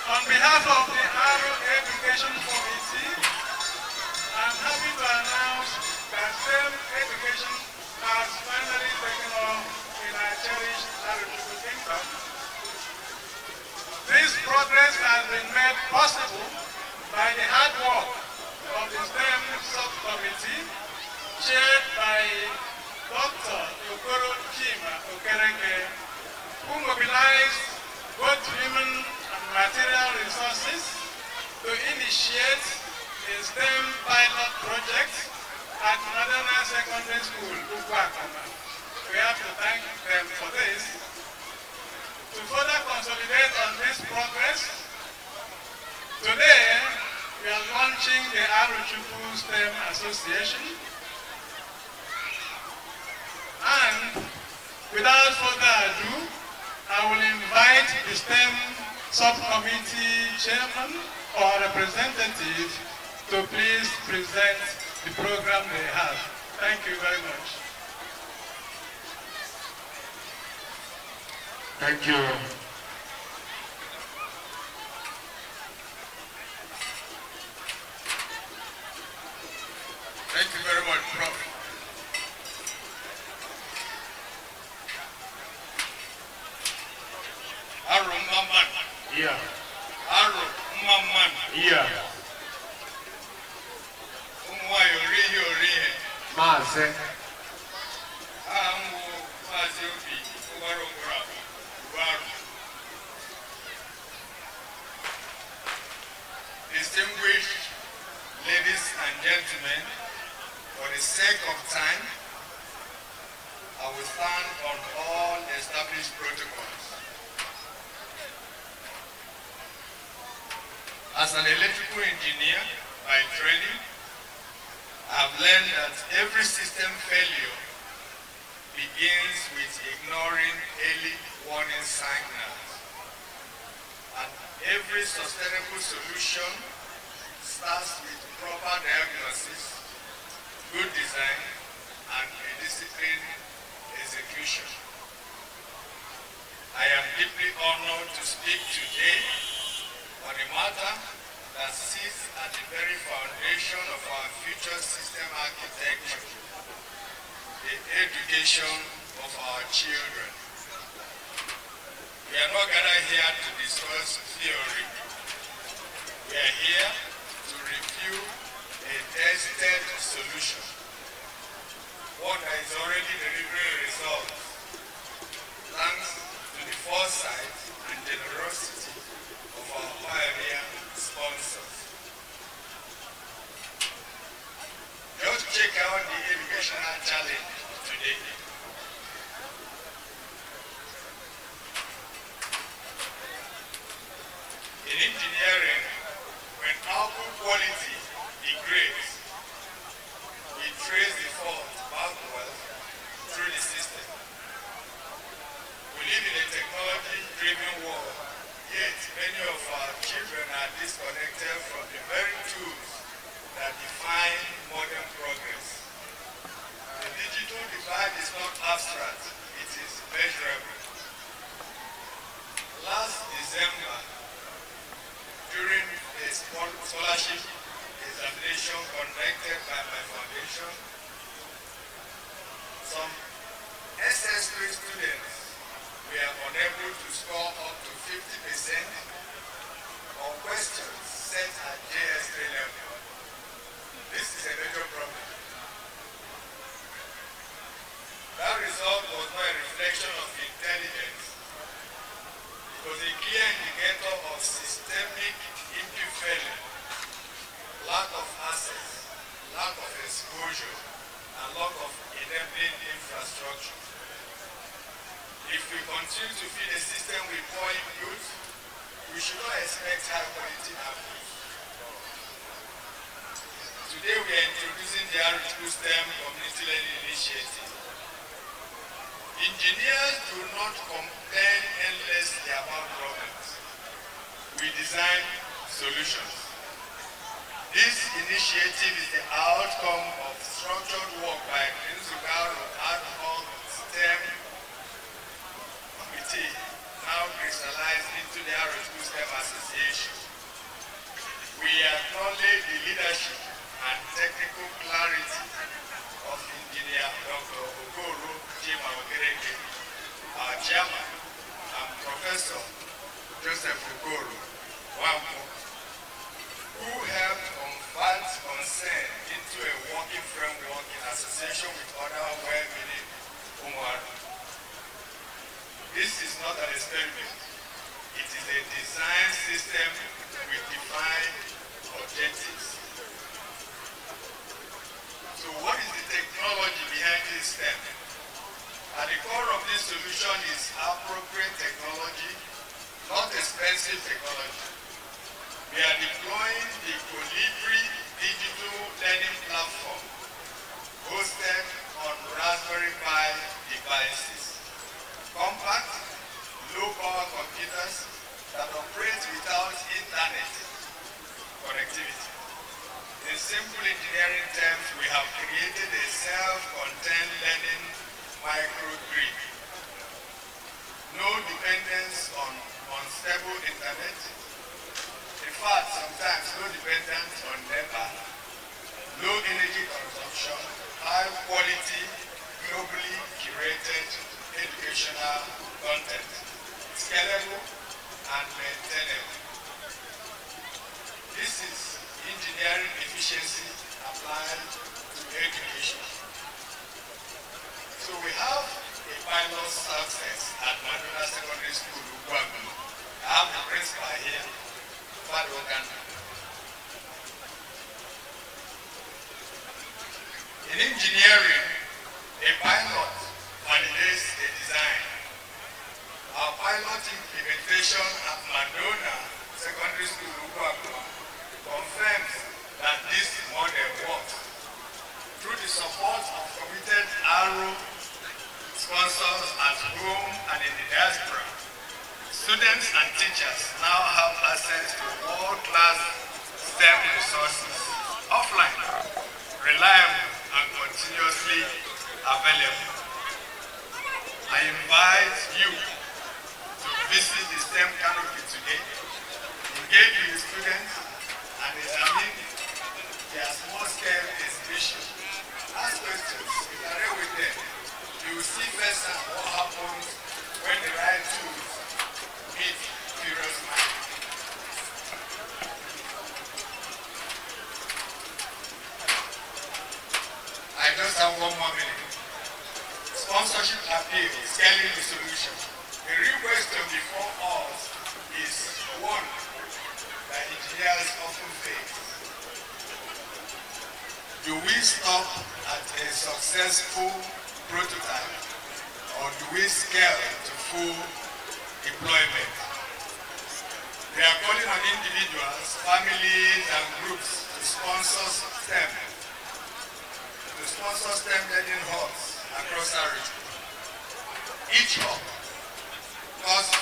On behalf of the Aro Education Committee, I'm happy to announce that STEM education has finally taken off in our cherished Arochukwu Kingdom. This progress has been made possible by the hard work of the STEM subcommittee chaired by Dr. Okoro Chima Okereke, who mobilized both human and material resources to initiate a STEM pilot project at Madana Secondary School, Ukwakama. We have to thank them for this. To further consolidate on this progress, today we are launching the Arochukwu STEM Association. And without further ado, I will invite the STEM subcommittee chairman or representative to please present the program they have. Thank you very much. Thank you. Thank you very much, Prof. Aro Maman. Yeah. Aro Maman. Yeah. Mazi. Distinguished ladies and gentlemen, for the sake of time, I will stand on all the established protocols. As an electrical engineer by training, I have learned that every system failure begins with ignoring early warning signals. And every sustainable solution starts with proper diagnosis, good design, and a disciplined execution. I am deeply honored to speak today on a matter that sits at the very foundation of our future system architecture, the education of our children. We are not gathered here to discuss theory. We are here to review a tested solution, one that is already delivering results, thanks to the foresight and generosity of our pioneer sponsors. Just check out the educational challenge today. In engineering, when output quality degrades, we trace the fault backward through the system. We live in a technology-driven world, yet many of our children are disconnected from the very tools that define modern progress. The digital divide is not abstract, it is measurable. Last December, during a scholarship examination conducted by my foundation, some SS3 students were unable to score up to 50% on questions set at JS3 level. This is a major problem. That result was not a reflection of intelligence. It was a clear indicator of systemic failure, lack of we should not expect high quality apples. Today we are introducing the Arochukwu STEM Community Learning Initiative. Engineers do not complain endlessly about problems. We design solutions. This initiative is the outcome of structured work by Principal ad hoc STEM Committee, now crystallized into the Arochukwu STEM Association. We acknowledge the leadership and technical clarity of Engineer Dr. Ogoro Jima Ogereke, our chairman, and Professor Joseph Ogoro Wampo, who helped convert concern into a working framework in association with other well-meaning Umuaru. This is not an experiment. It is a design system with defined objectives. So what is the technology behind this STEM? At the core of this solution is appropriate technology, not expensive technology. We are deploying the Colibri digital learning platform hosted on Raspberry Pi devices. Compact, low-power computers that operate without internet connectivity. In simple engineering terms, we have created a self-contained learning microgrid. No dependence on unstable internet. In fact, sometimes no dependence on NEPA. Low energy consumption, high quality, globally curated educational content. Scalable and maintainable. This is engineering efficiency applied to education. So we have a pilot success at Madonna Secondary School, Ugwagu. I have the principal here, Father Oganda. In engineering, a pilot validates a design. Our pilot implementation at Madonna Secondary School, Ugwagu, confirms that this model works. Through the support of committed Aro sponsors at home and in the diaspora, students and teachers now have access to world-class STEM resources, offline, reliable, and continuously available. I invite you to visit the STEM canopy today, engage with the students, and examine their small-scale exhibition. Ask questions, interact with them. You will see firsthand what happens when the right tools meet curious minds. I just have one more minute. Sponsorship appeal, scaling the solution. The real question before us is one that engineers often face. Do we stop at a successful prototype or do we scale to full deployment? We are calling on individuals, families, and groups to sponsor STEM learning hubs across our region. Each hub costs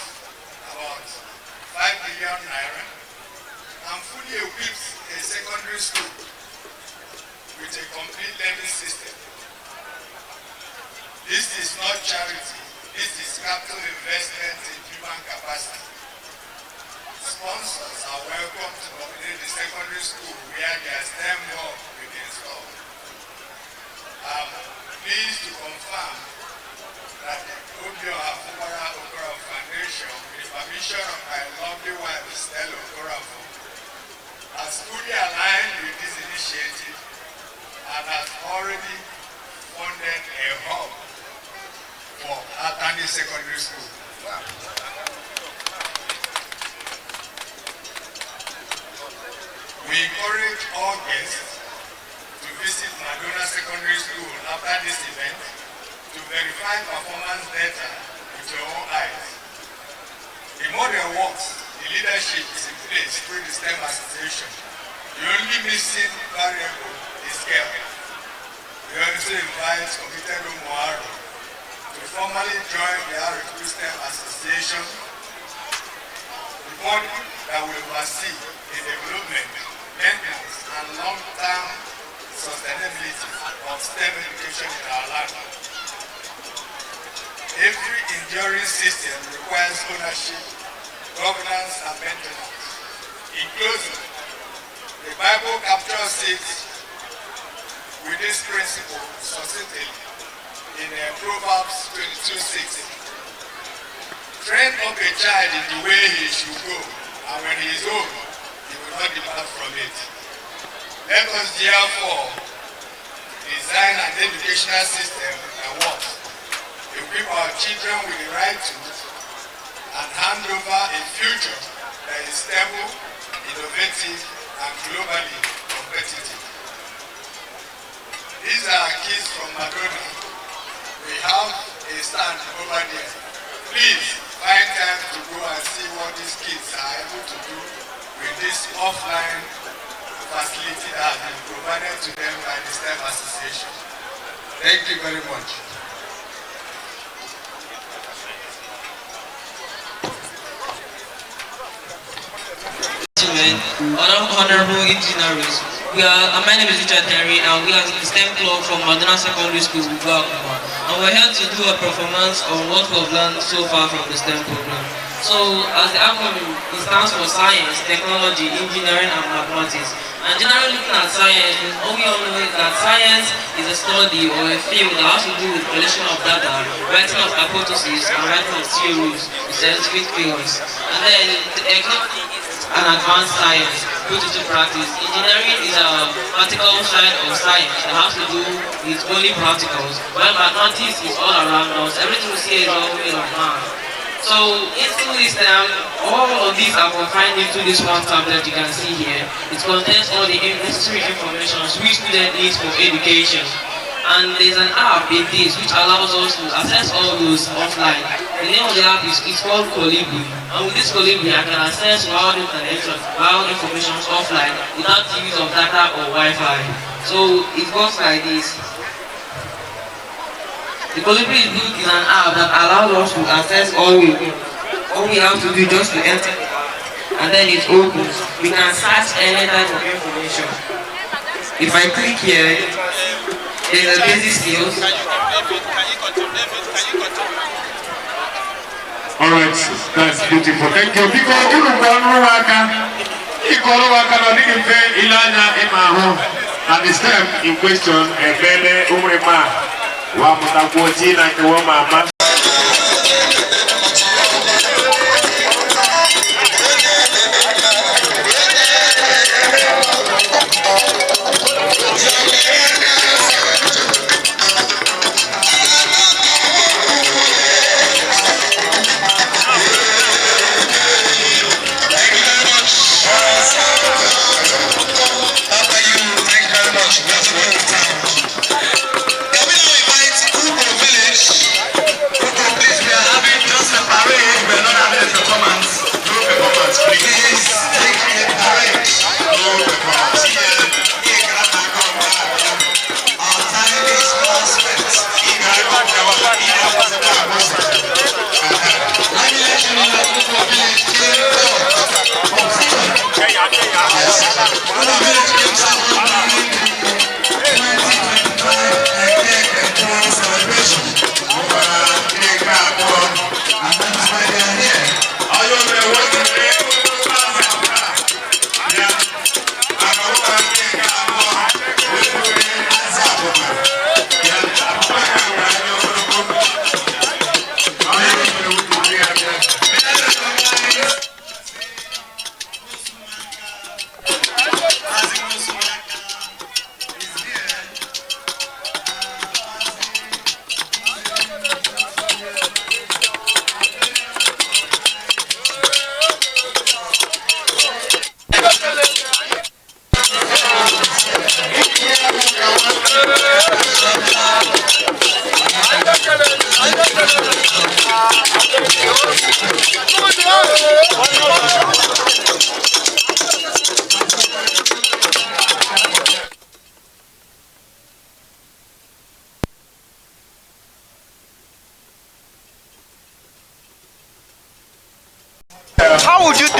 about 5 million naira and fully equips a secondary school with a complete learning system. This is not charity, this is capital investment in human capacity. Sponsors are welcome to nominate the secondary school where their STEM hub will be installed. I'm pleased to confirm that the Obio Afubara Okoro Foundation, with the permission of my lovely wife, Stella Okorafo, has fully aligned with this initiative and has already funded a hub for Atani Secondary School. We encourage all guests to visit Madonna Secondary School after this event to verify performance data with your own eyes. The model works, leadership is in place through the STEM association. The only missing variable is scale. We also invite committed Umuaro to formally join the Arochukwu STEM Association, the body that will oversee the development, maintenance, and long-term sustainability of STEM education in our land. Every enduring system requires ownership, governance, and maintenance. In closing, the Bible captures it with this principle succinctly in Proverbs 22:6. Train up a child in the way he should go, and when he is old, he will not depart from it. Let us therefore design an educational system that works, equip our children with the right tools, and hand over a future that is stable, innovative, and globally competitive. These are keys from Madonna. We have a stand over there. Please find time to go and see what these kids are able to do with this offline facility that has been provided to them by the STEM Association. Thank you very much. Honorable dignitaries, my name is Richard Henry, and we are the STEM club from Madonna Secondary School, and we're here to do a performance on what we've learned so far from the STEM program. So, as the acronym, it stands for Science, Technology, Engineering, and Mathematics. And generally looking at science, all we all know is that science is a study or a field that has to do with collection of data, writing of hypotheses, and writing of theories, scientific theories. And then technology is an advanced science put into practice. Engineering is a practical side of science that has to do with only practicals, while mathematics is all around us. Everything we see is all made of math. So into this all of these are confined into this one tablet you can see here. It contains all the necessary information which student needs for education. And there's an app in this which allows us to access all those offline. The name of the app is called Colibri. And with this Colibri I can access wild information offline without the use of data or Wi-Fi. So it works like this. The Colibri is built in an app that allows us to access all we have to do just to enter it, and then it opens. We can search any type of information. If I click here, there's a basic skills. Alright, that's beautiful. Thank you. And the step in question, wa mutakuoti na kwa mama.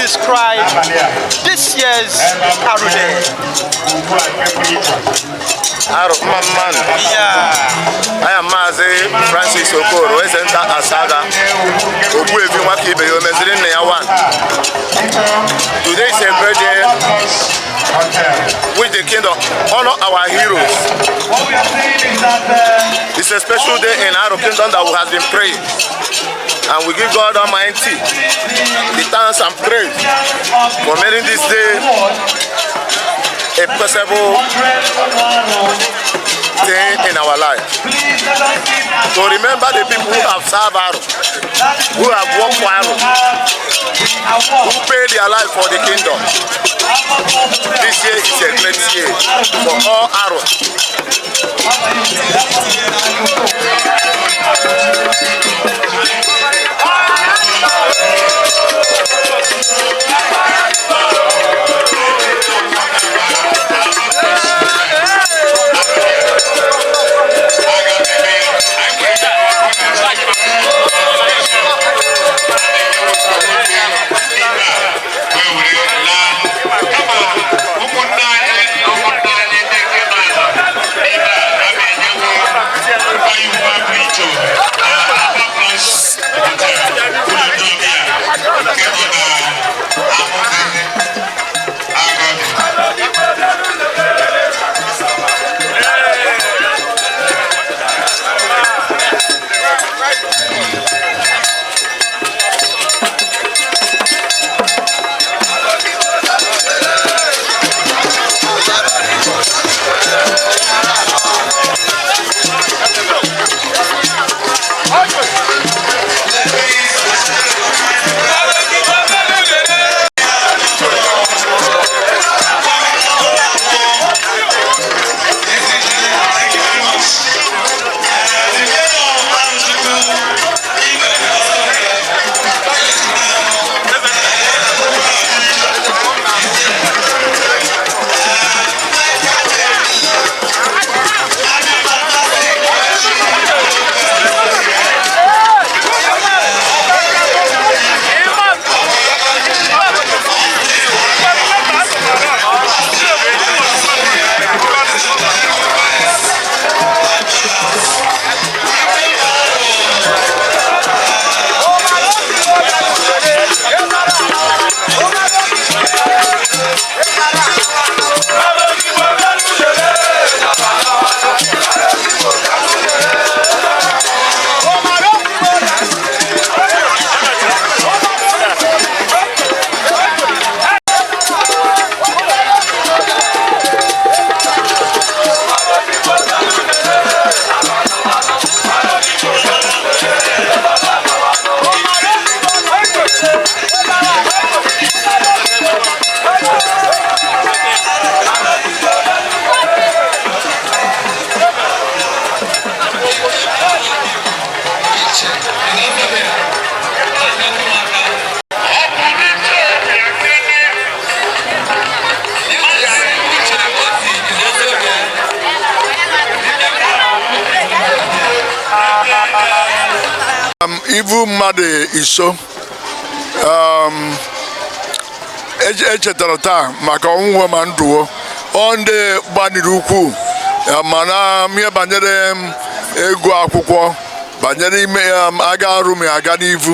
describe this year's Aro Day? I am Mazi Francis Okoro, Center Asaga, Obuevi Wakibe, Mezirin Neyawan. Today is a birthday which the kingdom honor our heroes. It's a special day in our kingdom that we have been praying. And we give God Almighty the thanks and praise for making this day a possible thing in our life. To remember the people who have served Aro, who have worked for Aro, who paid their life for the kingdom. This year is a great year for all Aro. Ivu Made Iso echetara taa maka ọnwụnwa ma ndụọ ndị gbaniri ukwu mana ihe banyere ego akwụkwọ banyere ime aga arụ ma aga n'ivu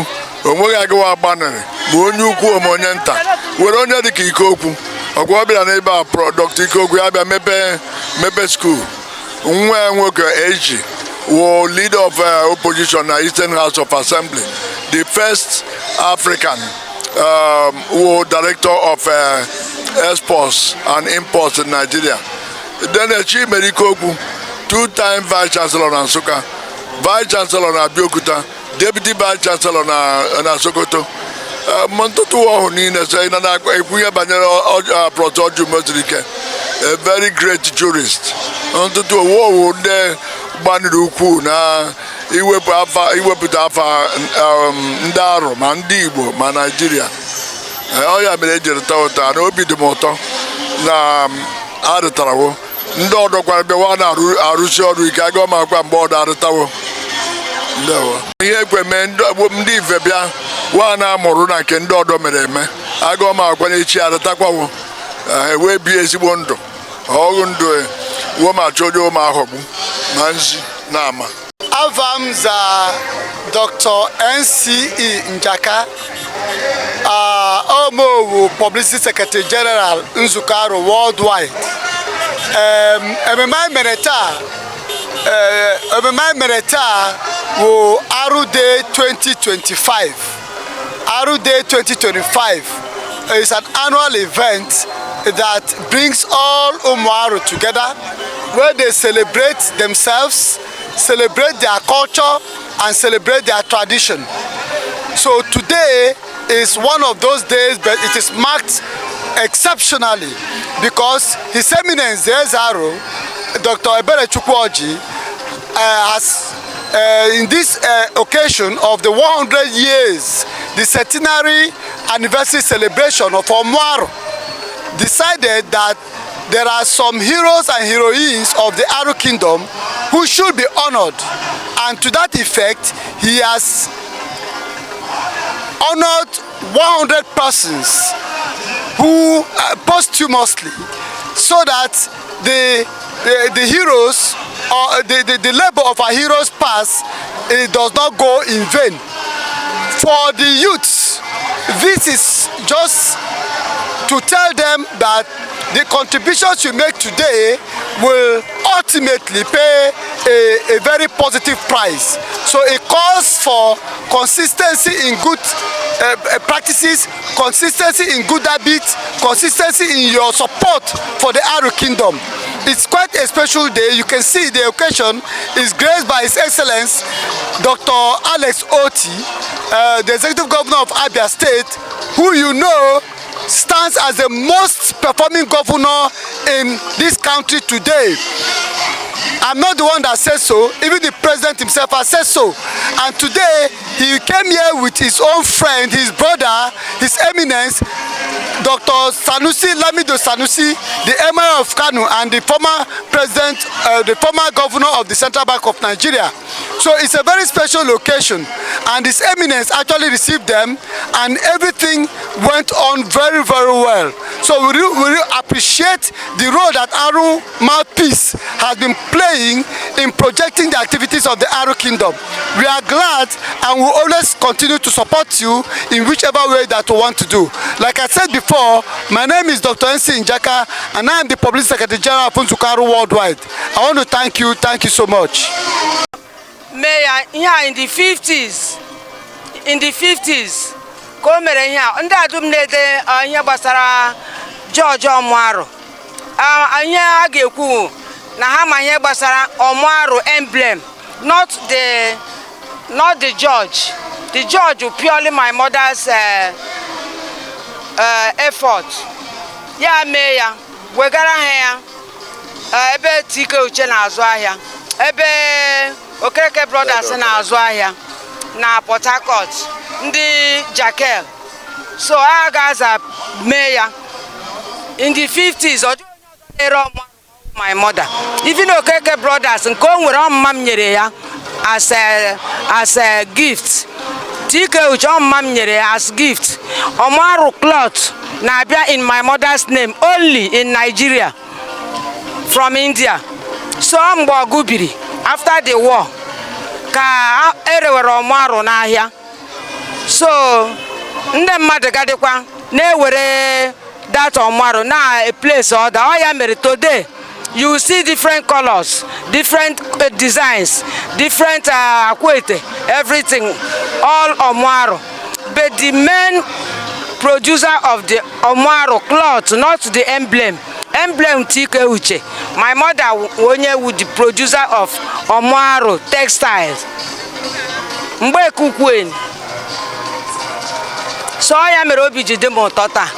onweghị agawa agbanarị ma onye ukwu ma onye nta were onye dịka Ikeokwu ọgwa ọ bịara n'ebe a Dr. Ikeokwu ya bịa mepe school nwa nwoke eji was leader of opposition in Eastern House of Assembly, the first African was director of exports and imports in Nigeria. Then Chief Ikeokwu, two-time vice chancellor in Nsukka, vice chancellor in Abeokuta, deputy vice chancellor in Sokoto. A very great jurist. Gbaniri ukwu na iwepụta afa ndị Aro ma ndị Igbo ma Nigeria. Ọ ya mere ejiri taa ụta na obi dị m ụtọ na arịtarawo ndị ọdọ kwara bịawa na-arụsi ọrụ ike aga ma akwa mgbe ọdọ arịtawo ihe ekwe mee ndị ife bịa wa na-amụrụ na nke ndị ọdọ mere eme agụọ ma akwanye echi atatakwawo wee bie ezigbo ndụ ọgụ ndụ uwe ma chọọ onye ma aghọgbu ma nzi na ama. Avam za Dr. NCE Njaka, Omowu Publicity Secretary General Nzukọ Aro Worldwide. Ememe mere taa wo Aro Day 2025. Aro Day 2025 is an annual event that brings all Umuaru together, where they celebrate themselves, celebrate their culture, and celebrate their tradition. So today is one of those days, but it is marked exceptionally because His Eminence Aro, Dr. Arochukwu, has in this occasion of the 100 years, the centenary anniversary celebration of Umuaru, decided that there are some heroes and heroines of the Aro Kingdom who should be honored, and to that effect he has honored 100 persons who posthumously, so that the heroes or the labor of our heroes past, it does not go in vain. For the youths, this is just to tell them that the contributions you make today will ultimately pay a very positive price. So it calls for consistency in good practices, consistency in good habits, consistency in your support for the Aro Kingdom. It's quite a special day. You can see the occasion is graced by His Excellence Dr. Otti, the Executive Governor of Abia State, who you know stands as the most performing governor in this country today. I'm not the one that says so, even the president himself has said so. And today he came here with his own friend, his brother, His Eminence Dr. Sanusi II, the Emir of Kano and the former president, the former governor of the Central Bank of Nigeria. So it's a very special occasion, and His Eminence actually received them, and everything went on very, very well. So we really appreciate the role that Aro Mouthpiece has been playing in projecting the activities of the Aro Kingdom. We are glad and will always continue to support you in whichever way that we want to do. Like I said before, my name is Dr. NCE Njaka, and I am the Public Secretary General of Nzukọ Aro Worldwide. I want to thank you so much. Mayor, here in the 50s, komere here, ndị adum na-ede ihe gbasara George Umuaru. Ihe a ga-ekwu na ha ma ihe gbasara Umuaru emblem, not the George. The George was purely my mother's effort. Ya Mayor, wegara ha ebe tike uche na azụ ahịa, ebe Okereke brothers na-azụ ahịa na Port Harcourt, ndị Jakel. So I guys are Mayor in the 50s. My mother, even Okereke brothers, and come with mom nyere as a gift. Tike uche mom nyere as gift. Umuaru cloth na bia in my mother's name only in Nigeria from India. So I'm Gubiri. After the war, ka erewere Umuaru n'ahịa. So ndị mmadụ gadịkwa na-ewere that Umuaru na a place order. Oh ya mere today you see different colors, different designs, different akwete, everything, all Umuaru. But the main producer of the Umuaru cloth, not the emblem. Emblem Tike Uche. My mother was the producer of Umuaru textiles. Mgbe kukwen. So I am a robiji demo tota.